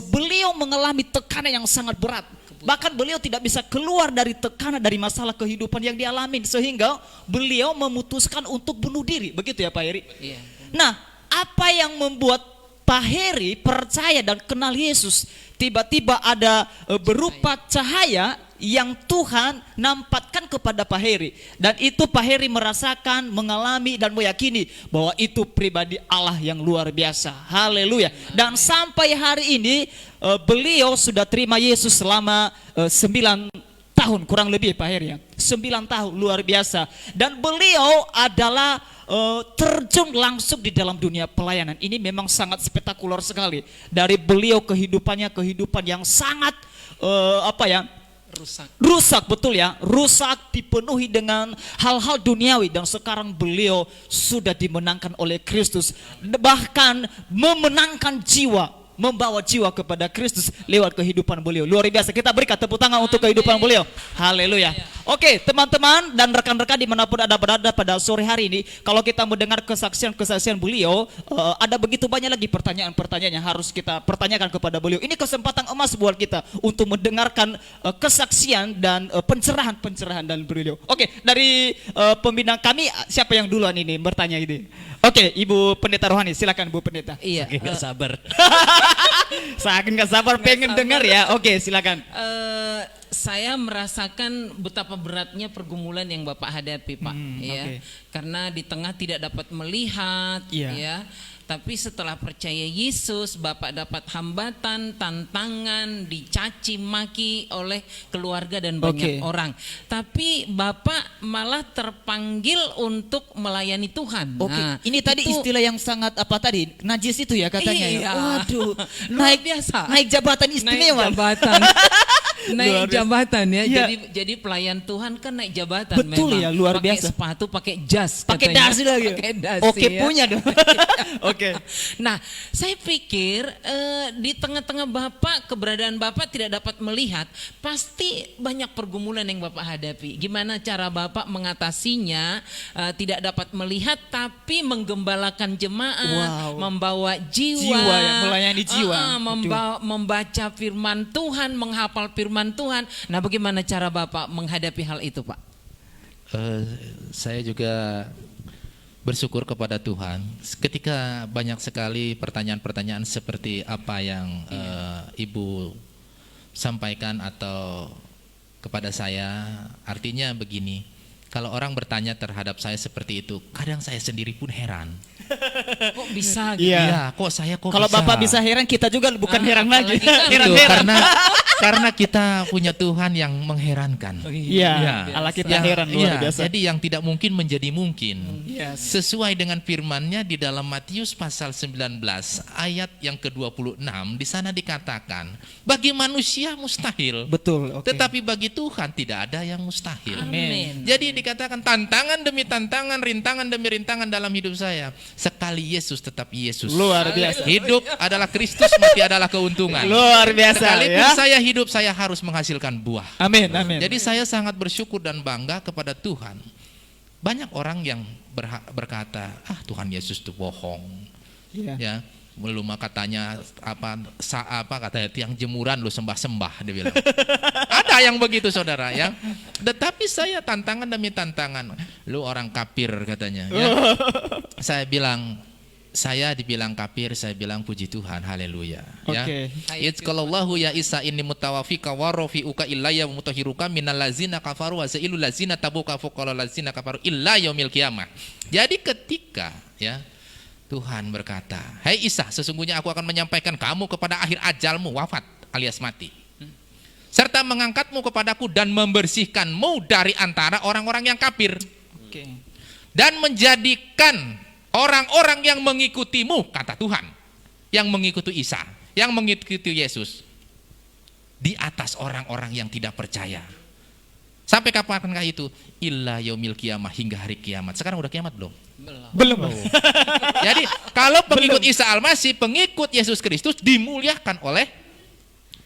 beliau mengalami tekanan yang sangat berat. Bahkan beliau tidak bisa keluar dari tekanan, dari masalah kehidupan yang dialami, sehingga beliau memutuskan untuk bunuh diri. Begitu ya Pak Heri? Iya. Nah, apa yang membuat Pak Heri percaya dan kenal Yesus? Tiba-tiba ada berupa cahaya yang Tuhan nampakkan kepada Pak Heri, dan itu Pak Heri merasakan, mengalami dan meyakini bahwa itu pribadi Allah yang luar biasa. Haleluya. Dan sampai hari ini beliau sudah terima Yesus selama 9 tahun kurang lebih Pak Heri ya. 9 tahun, luar biasa. Dan beliau adalah terjun langsung di dalam dunia pelayanan. Ini memang sangat spektakuler sekali. Dari beliau kehidupan yang sangat rusak, betul ya, rusak, dipenuhi dengan hal-hal duniawi, dan sekarang beliau sudah dimenangkan oleh Kristus, bahkan memenangkan jiwa, membawa jiwa kepada Kristus lewat kehidupan beliau. Luar biasa. Kita berikan tepuk tangan untuk kehidupan beliau. Haleluya. Oke, teman-teman dan rekan-rekan dimanapun Anda berada pada sore hari ini, kalau kita mendengar kesaksian-kesaksian beliau, ada begitu banyak lagi pertanyaan-pertanyaan yang harus kita pertanyakan kepada beliau. Ini kesempatan emas buat kita untuk mendengarkan kesaksian dan pencerahan-pencerahan dari beliau. Oke, dari pembina kami, siapa yang duluan ini bertanya ini? Oke, Ibu Pendeta Rohani, silakan Bu Pendeta. Iya. Saking nggak sabar. Saking nggak sabar pengen dengar ya. Oke, silakan. Saya merasakan betapa beratnya pergumulan yang Bapak hadapi, Pak. Ya, oke. karena di tengah tidak dapat melihat, Iya. ya. Tapi setelah percaya Yesus, Bapak dapat hambatan, tantangan, dicaci maki oleh keluarga dan banyak Oke. orang. Tapi Bapak malah terpanggil untuk melayani Tuhan. Oke, Nah, ini tadi itu- istilah yang sangat apa tadi? Najis itu ya katanya Iya. ya. Waduh, Luar biasa. Naik jabatan istimewa. Naik jabatan. Luar Naik biasa. jabatan ya. Iya. Jadi pelayan Tuhan kan naik jabatan. Betul memang. ya, luar Pakai biasa. sepatu, pakai jas Pakai katanya. dasi lagi. Pakai dasi, Oke, ya. punya dong. Oke. Nah, saya pikir di tengah-tengah Bapak, keberadaan Bapak tidak dapat melihat, pasti banyak pergumulan yang Bapak hadapi. Gimana cara Bapak mengatasinya? Tidak dapat melihat tapi menggembalakan jemaat, Wow. membawa jiwa, Jiwa ya, melayani jiwa. membaca firman Tuhan, menghafal firman Tuhan. Nah, bagaimana cara Bapak menghadapi hal itu, Pak? Saya juga bersyukur kepada Tuhan ketika banyak sekali pertanyaan-pertanyaan seperti apa yang Ibu sampaikan atau kepada saya. Artinya begini, kalau orang bertanya terhadap saya seperti itu, kadang saya sendiri pun heran. Kok bisa gitu? Iya. Kok saya kok Kalau bisa? Bapak bisa heran, kita juga bukan heran lagi. apalagi kan. Heran-heran. Karena kita punya Tuhan yang mengherankan. Iya, Iya. Allah kita heran luar biasa. Jadi yang tidak mungkin menjadi mungkin. Yes. sesuai dengan firman-Nya di dalam Matius pasal 19 ayat yang ke-26. Di sana dikatakan, bagi manusia mustahil, Betul. Oke. tetapi bagi Tuhan tidak ada yang mustahil. Amin. Jadi dikatakan tantangan demi tantangan, rintangan demi rintangan dalam hidup saya. Sekali Yesus tetap Yesus. Luar biasa. Hidup adalah Kristus, mati adalah keuntungan. Luar biasa Sekalipun ya. saya hidup, saya harus menghasilkan buah. Amin, amin. Jadi saya sangat bersyukur dan bangga kepada Tuhan. Banyak orang yang berkata, Tuhan Yesus itu bohong. Iya. Ya, belum katanya apa katanya tiang jemuran lu sembah-sembah, dia bilang. Ada yang begitu saudara ya. Tetapi saya tantangan demi tantangan. Lu orang kafir katanya ya. Saya dibilang kafir, saya bilang puji Tuhan, haleluya. Ya. Oke. Idzqalallahu ya Isa inni mutawaffika wa rafi'uka ilayya wa mutahhiruka minal ladzina kafaru wa zailul ladzina tabuka faqala ladzina kafaru illa yaumil qiyamah. Jadi ketika ya Tuhan berkata, "Hai Isa, sesungguhnya aku akan menyampaikan kamu kepada akhir ajalmu, wafat alias mati. Serta mengangkatmu kepadaku dan membersihkanmu dari antara orang-orang yang kafir. Oke. Dan menjadikan orang-orang yang mengikutimu," kata Tuhan, yang mengikuti Isa, yang mengikuti Yesus, di atas orang-orang yang tidak percaya. Sampai kapankah itu? Illa yaumil qiyamah, hingga hari kiamat. Sekarang udah kiamat belum? Belum. Jadi kalau pengikut Isa Al-Masih, pengikut Yesus Kristus dimuliakan oleh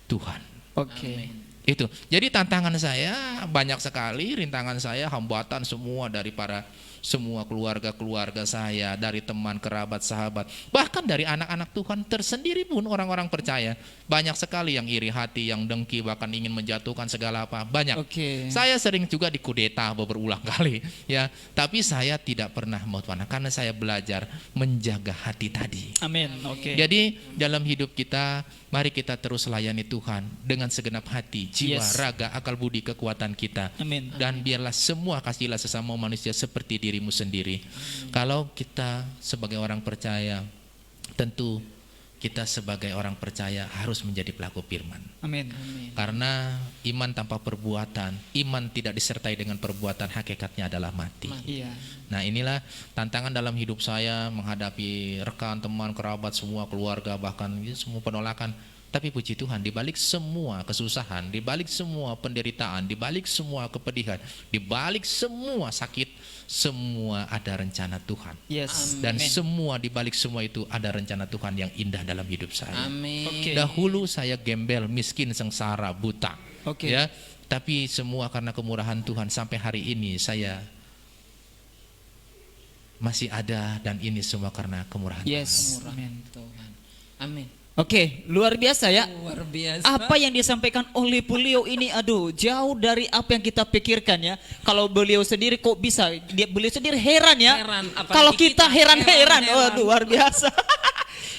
Tuhan. Oke. Itu. Jadi tantangan saya banyak sekali, rintangan saya, hambatan semua dari para semua keluarga-keluarga saya, dari teman, kerabat, sahabat, bahkan dari anak-anak Tuhan tersendiri pun orang-orang percaya. Banyak sekali yang iri hati, yang dengki, bahkan ingin menjatuhkan segala apa. Banyak. Oke. Saya sering juga dikudeta berulang kali, ya. Tapi saya tidak pernah mau karena saya belajar menjaga hati tadi. Amin. Oke. Jadi dalam hidup kita, mari kita terus layani Tuhan dengan segenap hati, jiwa, Yes. raga, akal budi, kekuatan kita. Amin. Dan biarlah semua kasihlah sesama manusia seperti dirimu sendiri. Kalau kita sebagai orang percaya, tentu kita sebagai orang percaya harus menjadi pelaku firman. Amin. Karena iman tanpa perbuatan, iman tidak disertai dengan perbuatan, hakikatnya adalah mati. Iya. Nah, inilah tantangan dalam hidup saya menghadapi rekan, teman, kerabat, semua keluarga, bahkan semua penolakan. Tapi puji Tuhan, di balik semua kesusahan, di balik semua penderitaan, di balik semua kepedihan, di balik semua sakit, semua ada rencana Tuhan. Yes. Dan Amin. semua di balik semua itu ada rencana Tuhan yang indah dalam hidup saya. Amin. Oke. Dahulu saya gembel, miskin, sengsara, buta. Oke. Ya, tapi semua karena kemurahan Tuhan sampai hari ini saya masih ada, dan ini semua karena kemurahan Tuhan. Yes. Amin. Tuhan. Amin. Oke, luar biasa ya. Luar biasa. Apa yang disampaikan oleh beliau ini, aduh, jauh dari apa yang kita pikirkan ya. Kalau beliau sendiri kok bisa, beliau sendiri heran ya. Heran, apalagi Kalau kita kita heran-heran, heran. waduh, luar biasa.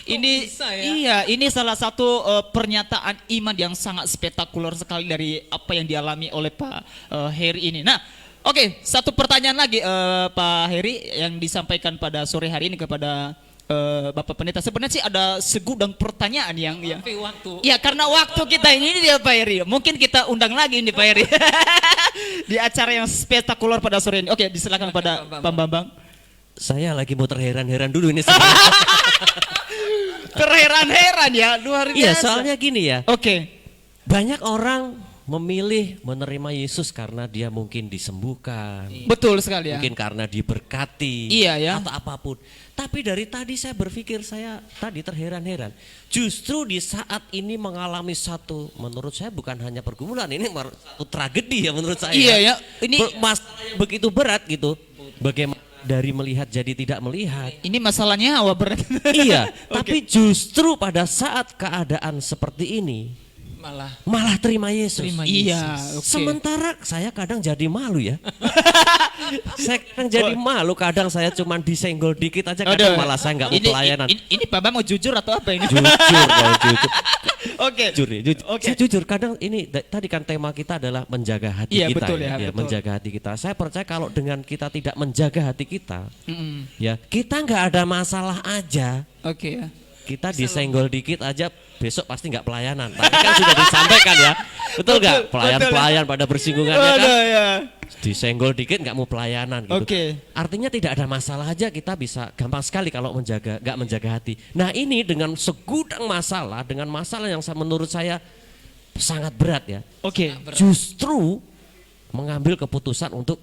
Ini bisa ya? iya, ini salah satu pernyataan iman yang sangat spektakuler sekali dari apa yang dialami oleh Pak Heri ini. Nah, oke, satu pertanyaan lagi Pak Heri yang disampaikan pada sore hari ini kepada Bapak Pendeta. Sebenarnya sih ada segudang pertanyaan yang Tapi waktu. ya karena waktu kita ini dia Pak Heri. Mungkin kita undang lagi ini Pak Heri di acara yang spektakuler pada sore ini. Oke, disilakan pada Pak Bambang. Saya lagi mau terheran-heran dulu ini. Terheran-heran ya, luar biasa. Iya, soalnya gini ya. Oke. Banyak orang memilih menerima Yesus karena dia mungkin disembuhkan, Betul sekali ya. mungkin karena diberkati, Iya, ya. atau apapun. Tapi dari tadi saya berpikir, saya tadi terheran-heran. Justru di saat ini mengalami satu, menurut saya bukan hanya pergumulan, ini satu tragedi ya menurut saya. Iya, ya. Ini Masalah yang begitu berat gitu. Bagaimana dari melihat jadi tidak melihat. ini masalahnya awal berat. Iya, tapi justru pada saat keadaan seperti ini malah terima Yesus. Iya, oke. Sementara saya kadang jadi malu ya. Saya kadang jadi malu, kadang saya cuma disenggol dikit aja, kadang malah saya nggak mau pelayanan. Ini Pak Bambang mau jujur atau apa ini? Jujur, kalau jujur. Oke. Jujur, ya, jujur. Oke. Saya jujur, kadang ini tadi kan tema kita adalah menjaga hati Iya, kita. betul ya, betul. Menjaga hati kita. Saya percaya kalau dengan kita tidak menjaga hati kita, Mm-mm. ya kita nggak ada masalah aja. Oke ya. kita disenggol dikit aja besok pasti nggak pelayanan. Tapi kan sudah disampaikan ya, betul nggak? Pelayan-pelayan pada bersinggungannya kan, ya. disenggol dikit nggak mau pelayanan gitu. Oke. Artinya tidak ada masalah aja kita bisa gampang sekali kalau nggak menjaga hati. Nah ini dengan segudang masalah, dengan masalah yang menurut saya sangat berat ya. Oke. Justru mengambil keputusan untuk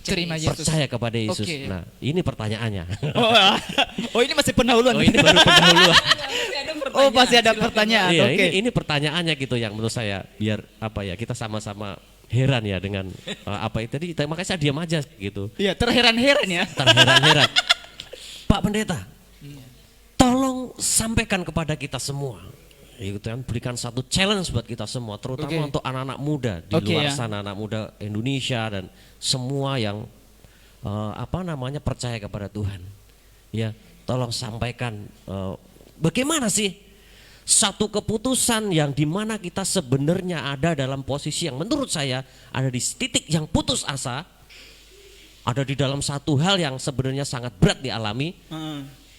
Terima Yesus. percaya kepada Yesus. Oke. Nah ini pertanyaannya. Oh, ini masih pendahuluan. Oh ini baru pendahuluan. Oh, pasti ada pertanyaan. Iya, Oke. ini pertanyaannya gitu yang menurut saya biar apa ya kita sama-sama heran ya dengan apa itu tadi. Makanya saya diam aja gitu. Iya, terheran-heran ya. Terheran-heran. Pak Pendeta, tolong sampaikan kepada kita semua. Gitu kan, berikan satu challenge buat kita semua, terutama Oke. untuk anak-anak muda di Oke, luar ya. sana, anak muda Indonesia dan semua yang percaya kepada Tuhan. Ya, tolong sampaikan bagaimana sih satu keputusan yang dimana kita sebenarnya ada dalam posisi yang menurut saya ada di titik yang putus asa, ada di dalam satu hal yang sebenarnya sangat berat dialami,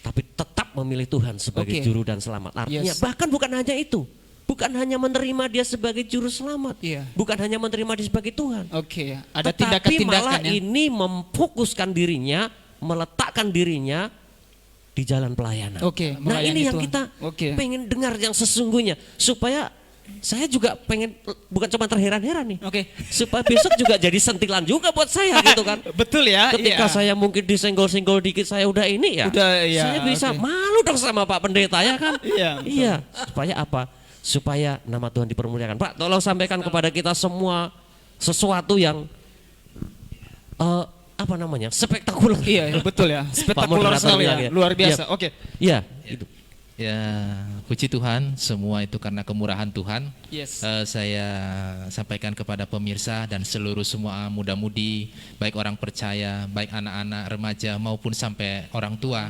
tapi tetap memilih Tuhan sebagai Oke. juru dan selamat. Artinya Yes. bahkan bukan hanya itu, bukan hanya menerima dia sebagai juru selamat, Iya. bukan hanya menerima dia sebagai Tuhan. Oke, ada Tetapi malah tindakan-tindakan ya. ini memfokuskan dirinya, meletakkan dirinya di jalan pelayanan. Oke, Nah melayani ini yang Tuhan. kita Oke. pengen dengar yang sesungguhnya, supaya saya juga pengen bukan cuma terheran-heran nih, Oke. supaya besok juga jadi sentilan juga buat saya gitu kan. Betul ya. Ketika iya. saya mungkin disenggol-senggol dikit saya udah ini ya, Udah, iya, saya bisa oke. malu dong sama Pak Pendeta ya kan. Iya, betul. Iya, supaya apa? Supaya nama Tuhan dipermuliakan. Pak, tolong sampaikan kepada kita semua sesuatu yang spektakuler. Iya, betul ya. Spektakuler moderator sekali ya. bilang ya. Luar biasa. Iya. Oke. Iya, itu. Ya, puji Tuhan, semua itu karena kemurahan Tuhan. Yes. Saya sampaikan kepada pemirsa dan seluruh semua muda-mudi, baik orang percaya, baik anak-anak, remaja maupun sampai orang tua.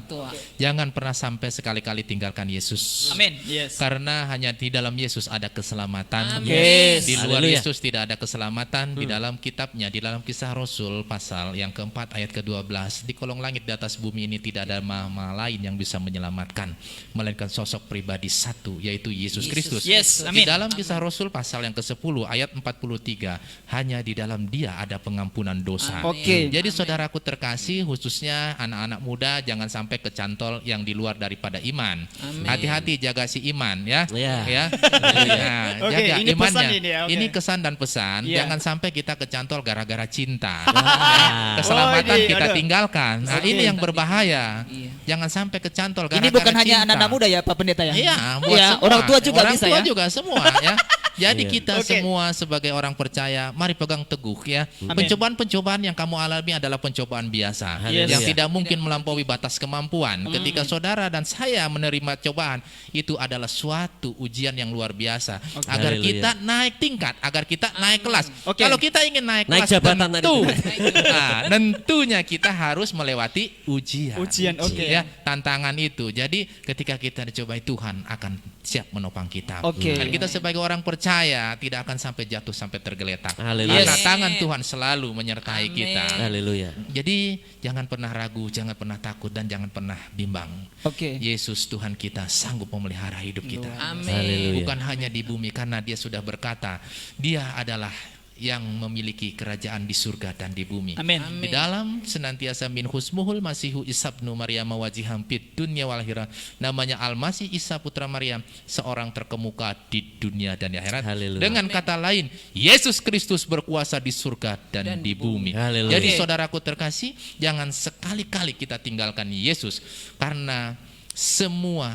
Jangan pernah sampai sekali-kali tinggalkan Yesus. Amin. Yes. Karena hanya di dalam Yesus ada keselamatan. Amin. Di luar Haleluya. Yesus tidak ada keselamatan. Di dalam kitabnya, di dalam Kisah Rasul pasal yang keempat ayat ke-12, di kolong langit di atas bumi ini tidak ada nama lain yang bisa menyelamatkan, melainkan sosok pribadi satu, yaitu Yesus Kristus. Yes, Di amin. dalam Kisah Rasul pasal yang ke-10 ayat 43, hanya di dalam Dia ada pengampunan dosa. Oke. Jadi saudaraku terkasih, khususnya anak-anak muda, jangan sampai kecantol yang di luar daripada iman. Hati-hati jaga si iman ya. Iya. Ya. Nah, Oke, jaga ini pesan imannya. ini ya, oke. Ini kesan dan pesan. Iya. Jangan sampai kita kecantol gara-gara cinta. Ya. Keselamatan Oh, ini, kita aduh. tinggalkan. Nah, ini yang berbahaya. Jangan sampai kecantol gara-gara Ini bukan hanya cinta. anak-anak muda ya, Pak Pendeta ya? Iya, buat Iya, semua. orang tua juga orang bisa tua ya. juga semua ya. Jadi Iya. kita Oke. semua sebagai orang percaya, mari pegang teguh ya. Amin. Pencobaan-pencobaan yang kamu alami adalah pencobaan biasa, Yes. yang Iya. tidak mungkin melampaui batas kemampuan. Ketika saudara dan saya menerima cobaan, itu adalah suatu ujian yang luar biasa. Agar Haleluya. kita naik tingkat, agar kita naik kelas. Oke. Kalau kita ingin naik Naik kelas, jabatan tentu, tadi. tentunya kita harus melewati ujian. Ujian, oke. Ya, tantangan itu. Jadi ketika kita dicobai, Tuhan akan siap menopang kita. Oke. Dan kita sebagai orang percaya tidak akan sampai jatuh sampai tergeletak. Haleluya. Karena tangan Tuhan selalu menyertai kita. Haleluya. Jadi jangan pernah ragu, jangan pernah takut, dan jangan pernah bimbang. Oke. Yesus Tuhan kita sanggup memelihara hidup kita. Haleluya. Bukan hanya di bumi, karena Dia sudah berkata, Dia adalah yang memiliki kerajaan di surga dan di bumi. Amin. Di dalam senantiasa min husmuhul masihu Isa ibnu Maryam wajiham fid dunya wal akhirah. Namanya Al-Masih Isa putra Maryam, seorang terkemuka di dunia dan di akhirat. Haleluya. Dengan kata lain, Yesus Kristus berkuasa di surga dan di bumi. Haleluya. Jadi saudaraku terkasih, jangan sekali-kali kita tinggalkan Yesus, karena semua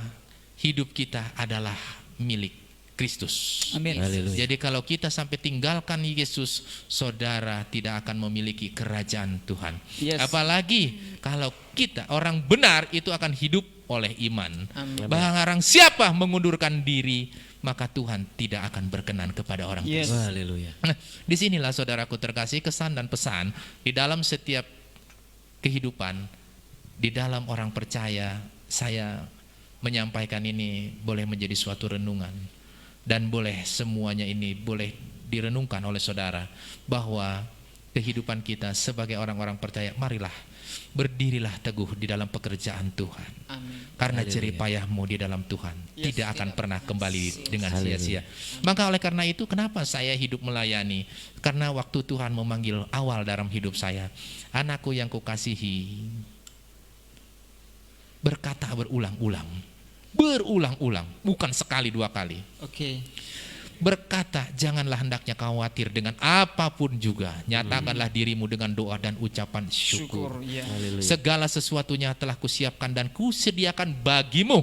hidup kita adalah milik Kristus. Amin. Haleluya. Jadi kalau kita sampai tinggalkan Yesus, saudara tidak akan memiliki kerajaan Tuhan. Yes. Apalagi kalau kita orang benar itu akan hidup oleh iman. Barang siapa mengundurkan diri, maka Tuhan tidak akan berkenan kepada orang Yes. tersebut. Haleluya. Nah, disinilah saudaraku terkasih, kesan dan pesan di dalam setiap kehidupan, di dalam orang percaya. Saya menyampaikan ini boleh menjadi suatu renungan. Dan boleh semuanya ini boleh direnungkan oleh saudara, bahwa kehidupan kita sebagai orang-orang percaya, marilah berdirilah teguh di dalam pekerjaan Tuhan. Karena jerih payahmu di dalam Tuhan tidak akan pernah kembali dengan sia-sia. Maka oleh karena itu kenapa saya hidup melayani? Karena waktu Tuhan memanggil awal dalam hidup saya, anakku yang kukasihi berkata berulang-ulang, bukan sekali dua kali. Oke. Berkata, janganlah hendaknya khawatir dengan apapun juga. Nyatakanlah dirimu dengan doa dan ucapan syukur. Ya. Segala sesuatunya telah kusiapkan dan kusediakan bagimu.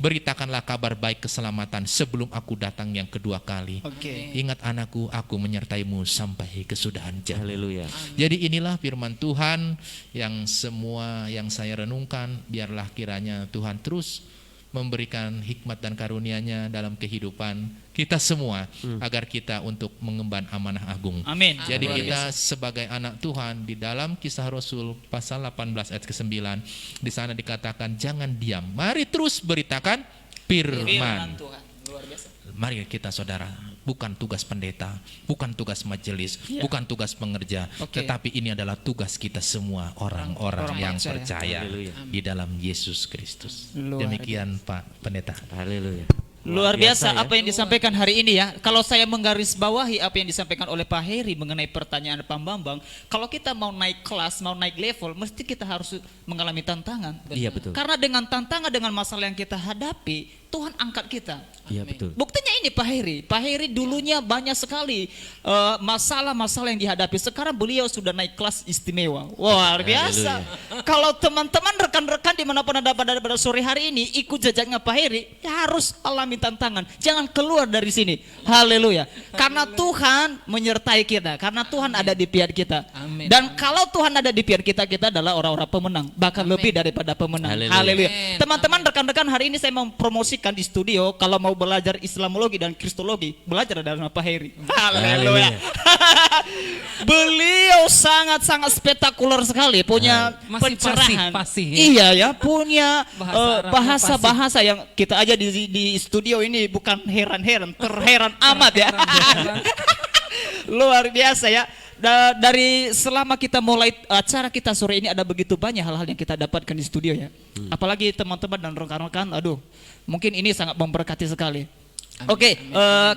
Beritakanlah kabar baik keselamatan sebelum aku datang yang kedua kali. Oke. Ingat anakku, aku menyertaimu sampai kesudahan zaman. Haleluya. Jadi inilah firman Tuhan yang semua yang saya renungkan, biarlah kiranya Tuhan terus memberikan hikmat dan karunia-Nya dalam kehidupan kita semua, agar kita untuk mengemban amanah agung. Amin. Jadi Luar kita sebagai anak Tuhan, di dalam Kisah Rasul pasal 18 ayat ke-9, di sana dikatakan jangan diam, mari terus beritakan firman. Tuhan. Luar biasa. Mari kita saudara, bukan tugas pendeta, bukan tugas majelis, bukan tugas pengerja, Oke. tetapi ini adalah tugas kita semua orang-orang Orang yang percaya. percaya Haleluya. di dalam Yesus Kristus. Luar Demikian Pak Pendeta. Haleluya. Luar biasa ya. apa yang disampaikan hari ini ya. Kalau saya menggarisbawahi apa yang disampaikan oleh Pak Heri mengenai pertanyaan Pak Bambang, kalau kita mau naik kelas, mau naik level, mesti kita harus mengalami tantangan. Iya betul. Karena dengan tantangan, dengan masalah yang kita hadapi, Tuhan angkat kita. Iya betul. Buktinya ini Pak Heri. Pak Heri dulunya banyak sekali masalah-masalah yang dihadapi. Sekarang beliau sudah naik kelas istimewa. Luar biasa. Kalau teman-teman rekan-rekan dimanapun ada pada sore hari ini ikut jejaknya Pak Heri, ya harus alami tantangan. Jangan keluar dari sini. Haleluya. Karena Tuhan menyertai kita. Karena Tuhan ada di pihak kita. Amin. Dan kalau Tuhan ada di pihak kita, kita adalah orang-orang pemenang. Bahkan lebih daripada pemenang. Haleluya. Haleluya. Amin. Teman-teman, rekan-rekan, hari ini saya mau promosikan di studio. Kalau mau belajar Islamologi dan Kristologi, belajar dari Pak Heri. Haleluya. Beliau sangat-sangat spektakuler sekali, punya Masih pencerahan. fasih, Iya ya, punya Bahasa Arabnya bahasa-bahasa yang kita aja di studio ini bukan heran-heran, terheran amat ya. Luar biasa ya. Dari selama kita mulai acara kita sore ini ada begitu banyak hal-hal yang kita dapatkan di studio ya. Apalagi teman-teman dan rekan-rekan, aduh, mungkin ini sangat memberkati sekali. Oke,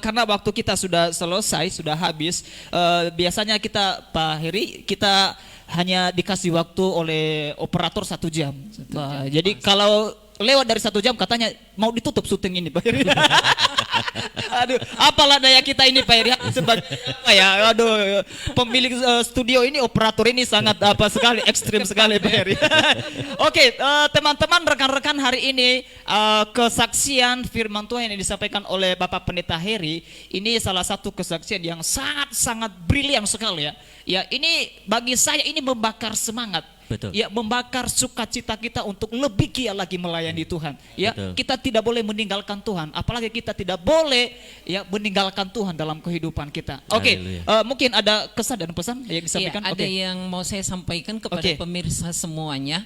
karena waktu kita sudah selesai, sudah habis. Biasanya kita Pak Heri, kita hanya dikasih waktu oleh operator 1 jam. Jadi kalau lewat dari 1 jam katanya mau ditutup syuting ini Pak Heri. Aduh, apalah daya kita ini Pak Heri sebagai pemilik studio ini, operator ini sangat sekali, ekstrim sekali Pak Heri. Oke, teman-teman, rekan-rekan, hari ini kesaksian firman Tuhan yang disampaikan oleh Bapak Pendeta Heri ini salah satu kesaksian yang sangat-sangat brilian sekali ya. Ya, ini bagi saya ini membakar semangat. Betul. Ya, membakar sukacita kita untuk lebih giat lagi melayani Tuhan. Ya, Betul. kita tidak boleh meninggalkan Tuhan, apalagi kita tidak boleh ya meninggalkan Tuhan dalam kehidupan kita. Oke, Haleluya. mungkin ada kesan dan pesan yang disampaikan. Iya, ada Oke. yang mau saya sampaikan kepada Oke. pemirsa semuanya.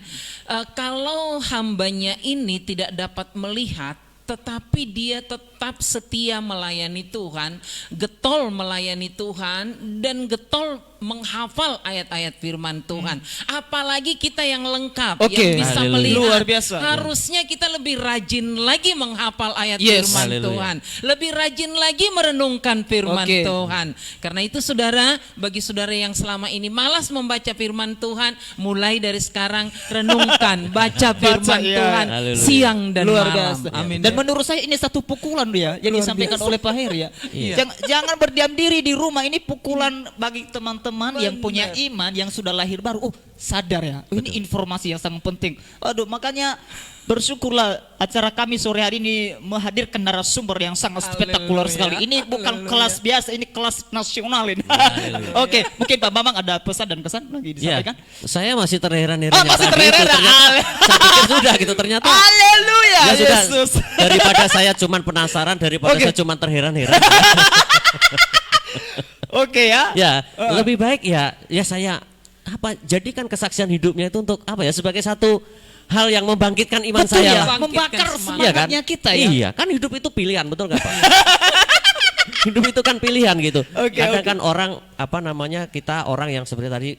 Kalau hambanya ini tidak dapat melihat, tetapi dia tetap setia melayani Tuhan, getol melayani Tuhan, dan getol menghafal ayat-ayat firman Tuhan. Apalagi kita yang lengkap, Oke. yang bisa Haleluya. melihat. Luar biasa. Harusnya kita lebih rajin lagi menghafal ayat Yes. firman Haleluya. Tuhan. Lebih rajin lagi merenungkan firman Oke. Tuhan. Karena itu saudara, bagi saudara yang selama ini malas membaca firman Tuhan, mulai dari sekarang renungkan, baca firman iya. Tuhan Haleluya. siang dan Luar malam. biasa. Amin. Dan menurut saya ini satu pukulan ya yang disampaikan oleh Pak Heri ya. Iya. Jangan berdiam diri di rumah, ini pukulan bagi teman-teman yang punya iman, yang sudah lahir baru. Oh, sadar ya. Ini informasi yang sangat penting. Aduh, makanya bersyukurlah acara kami sore hari ini menghadirkan narasumber yang sangat spektakuler Haleluya. sekali. Ini bukan Haleluya. kelas biasa, ini kelas nasional ini. Oke, mungkin Pak Bambang ada pesan dan kesan lagi Ya, disampaikan. saya masih terheran-heran. Oh, masih terheran. Saya pikir sudah gitu, ternyata. Haleluya, Ya sudah, Yesus. daripada saya cuman penasaran, daripada Oke. saya cuman terheran-heran. Oke ya. Ya, lebih baik ya saya jadikan kesaksian hidupnya itu untuk apa ya, sebagai satu hal yang membangkitkan iman Betul saya ya, lah. membakar Bangkitkan semangat. Iya kan? semangatnya kita ya. Iya, kan hidup itu pilihan, betul nggak Pak? Hidup itu kan pilihan gitu. Oke, Kadang oke. kan orang apa namanya kita orang yang seperti tadi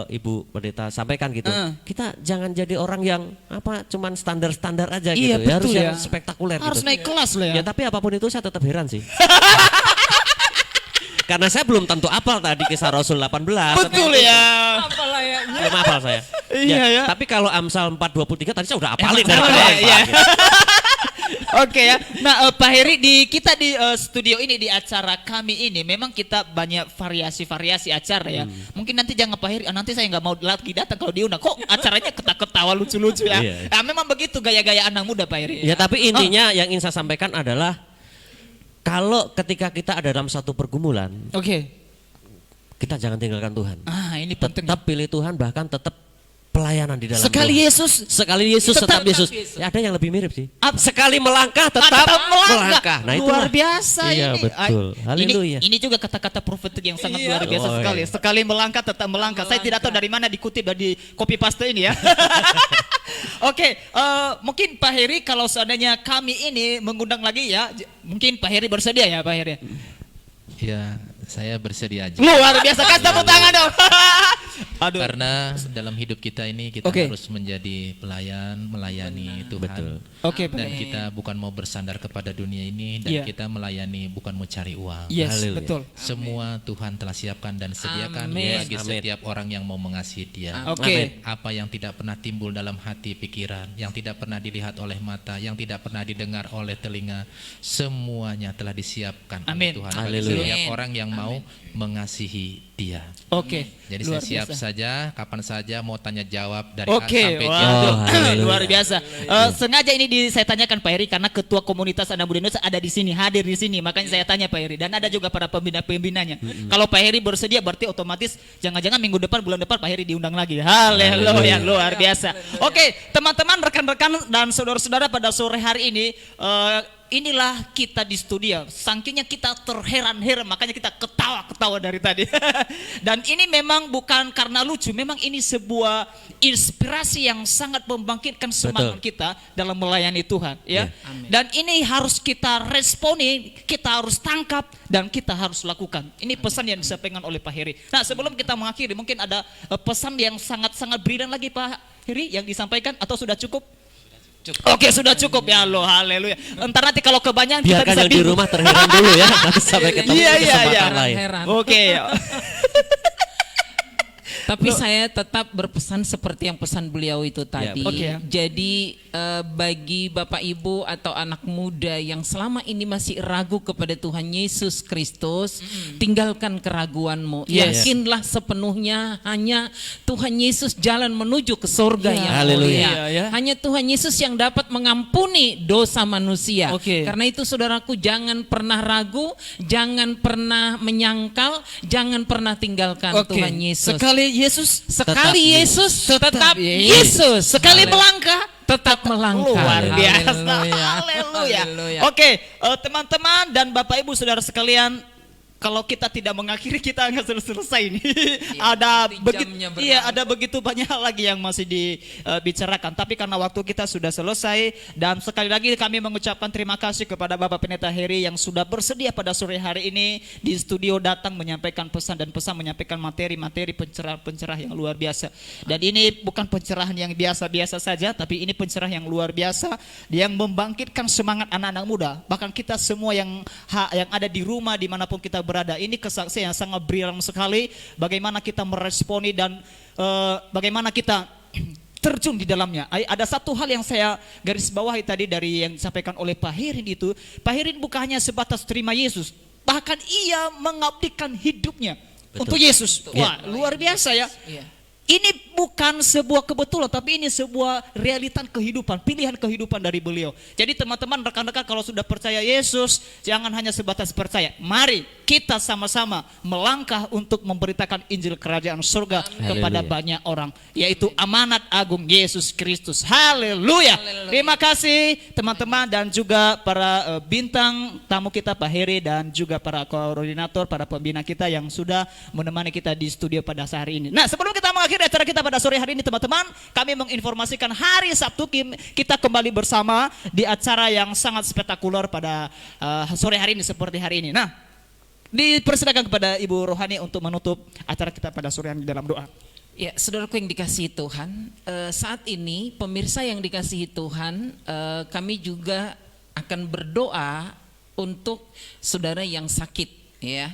Ibu Pendeta sampaikan gitu. Kita jangan jadi orang yang apa cuman standar-standar aja Iya, gitu. Harus betul yang ya. spektakuler Harus gitu. naik kelas loh Ya ya. tapi apapun itu saya tetap heran sih. Karena saya belum tentu apal tadi kisah Rasul 18. Betul ya. Apalah ya. Belum apal saya. Iya, ya. Tapi kalau Amsal 4:23 tadi saya udah apalin Emang dari apal kemarin, ya, iya. Pak, gitu. Oke ya. Nah, Pak Heri kita di studio ini di acara kami ini memang kita banyak variasi-variasi acara ya. Mungkin nanti jangan Pak Heri, nanti saya nggak mau lagi datang kalau diundang. Kok acaranya ketawa lucu-lucu ya? Iya. Nah, memang begitu gaya-gaya anak muda Pak Heri. Ya tapi intinya yang ingin saya sampaikan adalah kalau ketika kita ada dalam satu pergumulan, Oke. kita jangan tinggalkan Tuhan. Ah, ini penting. Tetap pilih Tuhan, bahkan tetap pelayanan di dalam Sekali Tuhan. Yesus, Sekali Yesus, tetap Yesus. Yesus. Ya, ada yang lebih mirip sih. Ap- Sekali melangkah, tetap, tetap melangkah. Nah, luar itulah. biasa Iya, ini. betul. Haleluya. Ini juga kata-kata profetik yang sangat Iya. luar biasa Oh, sekali. iya. Sekali melangkah tetap melangkah. Saya tidak tahu dari mana dikutip dari copy paste ini ya. Oke, mungkin Pak Heri kalau seandainya kami ini mengundang lagi ya, mungkin Pak Heri bersedia ya Pak Heri. Ya, saya bersedia aja. Luar biasa, kasih tepuk tangan dong. Aduh. Karena dalam hidup kita ini kita Oke. harus menjadi pelayan, melayani Tuhan. Betul. Oke, Dan Pak. kita bukan mau bersandar kepada dunia ini dan Iya. kita melayani bukan mau cari uang. Yes, Haleluya. betul. Semua Tuhan telah siapkan dan sediakan Amin. bagi Amin. setiap orang yang mau mengasihi Dia. Oke. Apa yang tidak pernah timbul dalam hati pikiran, yang tidak pernah dilihat oleh mata, yang tidak pernah didengar oleh telinga, semuanya telah disiapkan Amin. oleh Tuhan bagi Haleluya. setiap Amin. orang yang mau mengasihi Dia. Oke. Jadi Luar saya siap biasa. saja, kapan saja mau tanya jawab dari Oke, A sampai Z. waduh, haleluya. luar biasa. Sengaja ini saya tanyakan Pak Heri karena ketua komunitas anak muda Indonesia ada di sini, hadir di sini, makanya saya tanya Pak Heri dan ada juga para pembina-pembinanya. Kalau Pak Heri bersedia berarti otomatis jangan-jangan minggu depan, bulan depan Pak Heri diundang lagi. Haleluya, luar biasa. Oke, teman-teman, rekan-rekan dan saudara-saudara pada sore hari ini. Inilah kita di studio, saking kita terheran-heran, makanya kita ketawa-ketawa dari tadi. Dan ini memang bukan karena lucu, memang ini sebuah inspirasi yang sangat membangkitkan semangat kita dalam melayani Tuhan, ya. Dan ini harus kita responi, kita harus tangkap dan kita harus lakukan. Ini pesan yang disampaikan oleh Pak Heri. Nah, sebelum kita mengakhiri, mungkin ada pesan yang sangat-sangat brilian lagi Pak Heri yang disampaikan atau sudah cukup? Oke, sudah cukup ya lo, haleluya. Entar nanti kalau kebanyakan kita Biarkan bisa yang di bingung. rumah terheran dulu ya. Nanti sampai ketemu Iya, di iya, kesempatan iya. lain. Heran. Oke. Tapi saya tetap berpesan seperti yang pesan beliau itu tadi. Oke ya. Jadi bagi Bapak Ibu atau anak muda yang selama ini masih ragu kepada Tuhan Yesus Kristus, tinggalkan keraguanmu. Yes. Yakinlah sepenuhnya hanya Tuhan Yesus jalan menuju ke surga Ya, yang haleluya. mulia. Iya, ya. Hanya Tuhan Yesus yang dapat mengampuni dosa manusia. Oke. Karena itu saudaraku jangan pernah ragu, jangan pernah menyangkal, jangan pernah tinggalkan Oke. Tuhan Yesus. Sekali Yesus, Sekali Yesus, tetap Yesus. Yesus. Sekali melangkah, tetap melangkah. luar biasa. Haleluya. Haleluya. Haleluya. Oke, teman-teman dan Bapak Ibu saudara sekalian, kalau kita tidak mengakhiri kita nggak selesai ini. Ada nanti begitu, jamnya berlalu. iya ada begitu banyak hal lagi yang masih dibicarakan. Tapi karena waktu kita sudah selesai dan sekali lagi kami mengucapkan terima kasih kepada Bapak Pendeta Heri yang sudah bersedia pada sore hari ini di studio datang menyampaikan pesan dan pesan menyampaikan materi-materi pencerah-pencerah yang luar biasa. Dan ini bukan pencerahan yang biasa-biasa saja, tapi ini pencerah yang luar biasa yang membangkitkan semangat anak-anak muda. Bahkan kita semua yang ada di rumah dimanapun kita berada, ini kesaksian yang sangat brilian sekali bagaimana kita meresponi dan bagaimana kita terjun di dalamnya. Ada satu hal yang saya garis bawahi tadi dari yang disampaikan oleh Pak Hirin itu, Pak Hirin bukan hanya sebatas terima Yesus, bahkan ia mengabdikan hidupnya untuk Yesus. Wah, luar biasa ya. Iya. Ini bukan sebuah kebetulan, tapi ini sebuah realitas kehidupan, pilihan kehidupan dari beliau. Jadi teman-teman, rekan-rekan kalau sudah percaya Yesus, jangan hanya sebatas percaya. Mari kita sama-sama melangkah untuk memberitakan Injil Kerajaan Surga kepada Haleluya. banyak orang, yaitu amanat agung Yesus Kristus. Haleluya. Terima kasih teman-teman dan juga para bintang tamu kita Pak Heri dan juga para koordinator, para pembina kita yang sudah menemani kita di studio pada hari ini. Nah, sebelum kita mengakhiri acara kita pada sore hari ini teman-teman, kami menginformasikan hari Sabtu kita kembali bersama di acara yang sangat spektakuler pada sore hari ini seperti hari ini. Nah, Dipersilakan kepada Ibu Rohani untuk menutup acara kita pada sore hari dalam doa. Ya, saudaraku yang dikasihi Tuhan, saat ini pemirsa yang dikasihi Tuhan, kami juga akan berdoa untuk saudara yang sakit, ya.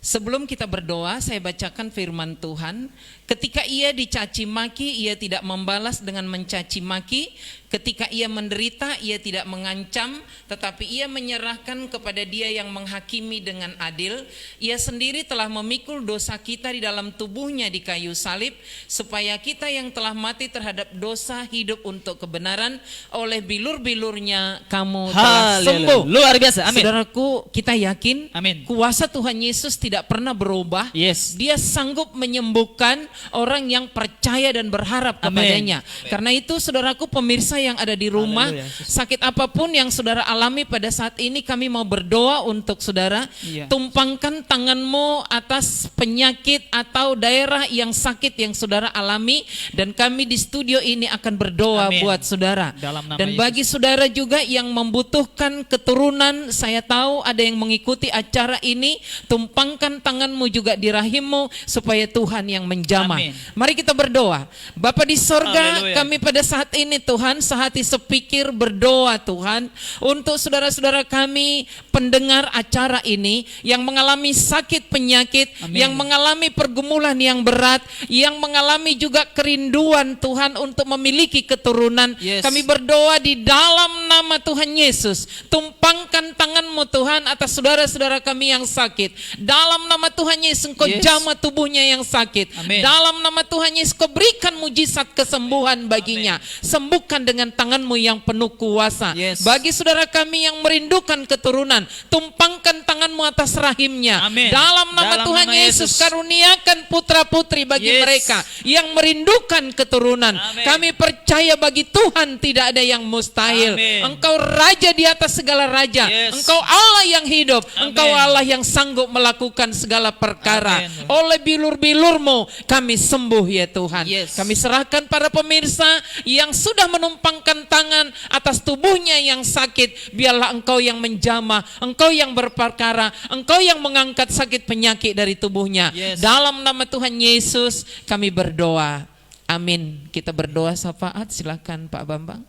Sebelum kita berdoa, saya bacakan firman Tuhan. Ketika ia dicaci maki, ia tidak membalas dengan mencaci maki. Ketika ia menderita, ia tidak mengancam, tetapi ia menyerahkan kepada Dia yang menghakimi dengan adil. Ia sendiri telah memikul dosa kita di dalam tubuhnya di kayu salib, supaya kita yang telah mati terhadap dosa hidup untuk kebenaran. Oleh bilur-bilurnya kamu telah sembuh. Luar biasa. Amin. Saudaraku, kita yakin Amin. kuasa Tuhan Yesus tidak pernah berubah. Yes. Dia sanggup menyembuhkan orang yang percaya dan berharap Amin. kepadanya. Karena itu saudaraku pemirsa yang ada di rumah, Haleluya. sakit apapun yang saudara alami pada saat ini, kami mau berdoa untuk saudara. Iya. Tumpangkan tanganmu atas penyakit atau daerah yang sakit yang saudara alami, dan kami di studio ini akan berdoa Amin. buat saudara. Dalam nama Dan Yesus. bagi saudara juga yang membutuhkan keturunan, saya tahu ada yang mengikuti acara ini, tumpangkan tanganmu juga di rahimmu supaya Tuhan yang menjamah. Amin. Mari kita berdoa. Bapa di sorga, Haleluya. kami pada saat ini Tuhan sehati sepikir berdoa Tuhan untuk saudara-saudara kami pendengar acara ini yang mengalami sakit penyakit, Amin. yang mengalami pergumulan yang berat, yang mengalami juga kerinduan Tuhan untuk memiliki keturunan. Yes. Kami berdoa di dalam nama Tuhan Yesus, tumpangkan tanganmu Tuhan atas saudara-saudara kami yang sakit. Dalam nama Tuhan Yesus, Engkau Yes. jamah tubuhnya yang sakit. Amin. Dalam nama Tuhan Yesus, Kau berikan mujizat kesembuhan baginya. Sembuhkan dengan tanganmu yang penuh kuasa. Yes. Bagi saudara kami yang merindukan keturunan, tumpangkan tanganmu atas rahimnya. Amin. Dalam nama Dalam Tuhan nama Yesus, Yesus. karuniakan putra-putri bagi Yes. mereka yang merindukan keturunan. Amin. Kami percaya bagi Tuhan tidak ada yang mustahil. Amin. Engkau Raja di atas segala raja. Yes. Engkau Allah yang hidup. Amin. Engkau Allah yang sanggup melakukan segala perkara. Amin. Oleh bilur-bilurmu kami sembuh ya Tuhan. Yes. Kami serahkan para pemirsa yang sudah menumpangkan tangan atas tubuhnya yang sakit. Biarlah Engkau yang menjamah, Engkau yang berperkara, Engkau yang mengangkat sakit penyakit dari tubuhnya. Yes. Dalam nama Tuhan Yesus kami berdoa. Amin. Kita berdoa syafaat, silakan Pak Bambang.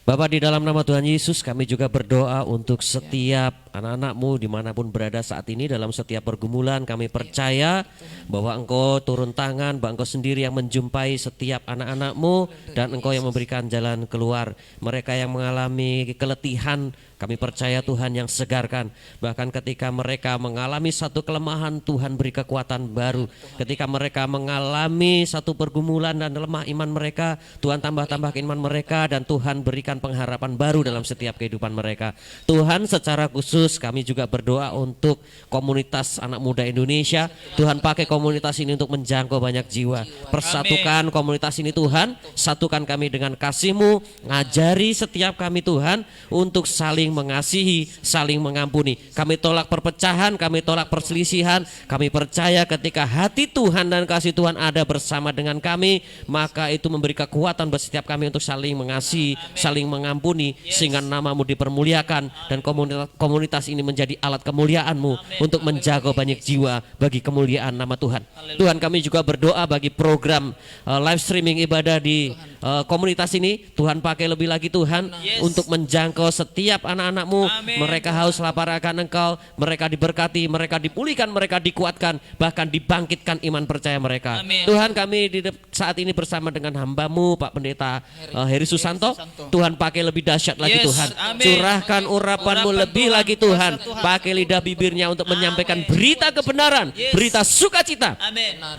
Bapak, di dalam nama Tuhan Yesus kami juga berdoa untuk setiap anak-anakmu dimanapun berada saat ini dalam setiap pergumulan. Kami percaya bahwa Engkau turun tangan, bahwa Engkau sendiri yang menjumpai setiap anak-anakmu dan Engkau yang memberikan jalan keluar. Mereka yang mengalami keletihan, kami percaya Tuhan yang segarkan. Bahkan ketika mereka mengalami satu kelemahan, Tuhan beri kekuatan baru. Ketika mereka mengalami satu pergumulan dan lemah iman mereka, Tuhan tambah-tambah iman mereka dan Tuhan berikan pengharapan baru dalam setiap kehidupan mereka. Tuhan, secara khusus kami juga berdoa untuk komunitas anak muda Indonesia. Tuhan pakai komunitas ini untuk menjangkau banyak jiwa. Persatukan komunitas ini Tuhan, satukan kami dengan kasih-Mu, ngajari setiap kami Tuhan untuk saling mengasihi, saling mengampuni. Kami tolak perpecahan, kami tolak perselisihan. Kami percaya ketika hati Tuhan dan kasih Tuhan ada bersama dengan kami, maka itu memberi kekuatan buat setiap kami untuk saling mengasihi, saling mengampuni, sehingga nama-Mu dipermuliakan dan komunitas ini menjadi alat kemuliaan-Mu untuk menjaga banyak jiwa bagi kemuliaan nama Tuhan. Tuhan, kami juga berdoa bagi program live streaming ibadah di komunitas ini. Tuhan pakai lebih lagi Tuhan untuk menjangkau setiap anak-anak-Mu. Mereka haus lapar akan Engkau, mereka diberkati, mereka dipulihkan, mereka dikuatkan, bahkan dibangkitkan iman percaya mereka. Tuhan, kami saat ini bersama dengan hamba-Mu Pak Pendeta Heri Susanto. Tuhan, pakai lebih dahsyat lagi Tuhan. Curahkan urapan-Mu lebih lagi Tuhan. Pakai lidah bibirnya untuk menyampaikan berita kebenaran, berita sukacita.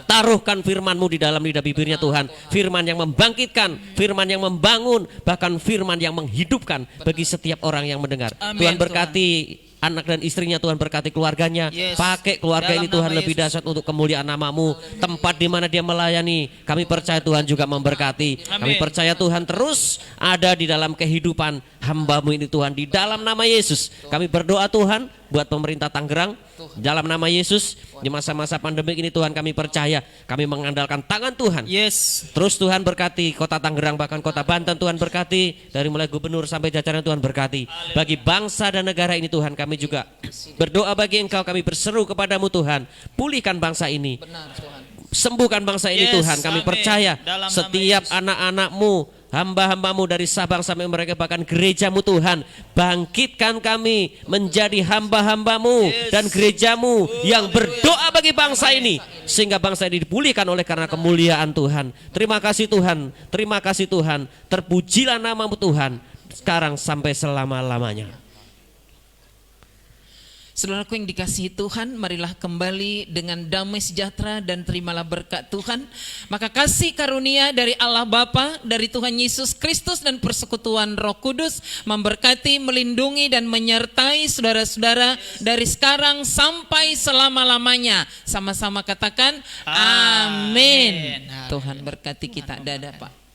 Taruhkan firman-Mu di dalam lidah bibirnya Tuhan. Firman yang membangkitkan, firman yang membangun, bahkan firman yang menghidupkan bagi setiap orang yang mendengar. Tuhan berkati anak dan istrinya, Tuhan berkati keluarganya. Pakai keluarga ini Tuhan lebih dahsyat untuk kemuliaan nama-Mu. Tempat di mana dia melayani, kami percaya Tuhan juga memberkati. Kami percaya Tuhan terus ada di dalam kehidupan hamba-Mu ini Tuhan. Di dalam nama Yesus kami berdoa Tuhan, buat pemerintah Tangerang. Dalam nama Yesus, di masa-masa pandemik ini Tuhan kami percaya, kami mengandalkan tangan Tuhan. Yes. Terus Tuhan berkati kota Tangerang, bahkan kota Banten Tuhan berkati, dari mulai gubernur sampai jajaran Tuhan berkati. Bagi bangsa dan negara ini Tuhan, kami juga berdoa bagi Engkau, kami berseru kepadamu Tuhan, pulihkan bangsa ini. Benar Tuhan. Sembuhkan bangsa ini Yes, Tuhan, kami amin. percaya Dalam nama setiap Yesus. anak-anakmu, hamba-hambamu dari Sabang sampai mereka bahkan gerejamu Tuhan, bangkitkan kami menjadi hamba-hambamu dan gerejamu yang berdoa bagi bangsa ini, sehingga bangsa ini dipulihkan oleh karena kemuliaan Tuhan. Terima kasih Tuhan, terima kasih Tuhan, terpujilah namamu Tuhan, sekarang sampai selama-lamanya. Saudaraku yang dikasihi Tuhan, marilah kembali dengan damai sejahtera dan terimalah berkat Tuhan. Maka kasih karunia dari Allah Bapa, dari Tuhan Yesus Kristus dan persekutuan Roh Kudus memberkati, melindungi dan menyertai saudara-saudara dari sekarang sampai selama-lamanya. Sama-sama katakan amin. Amin. Tuhan berkati kita. Dadah Pak.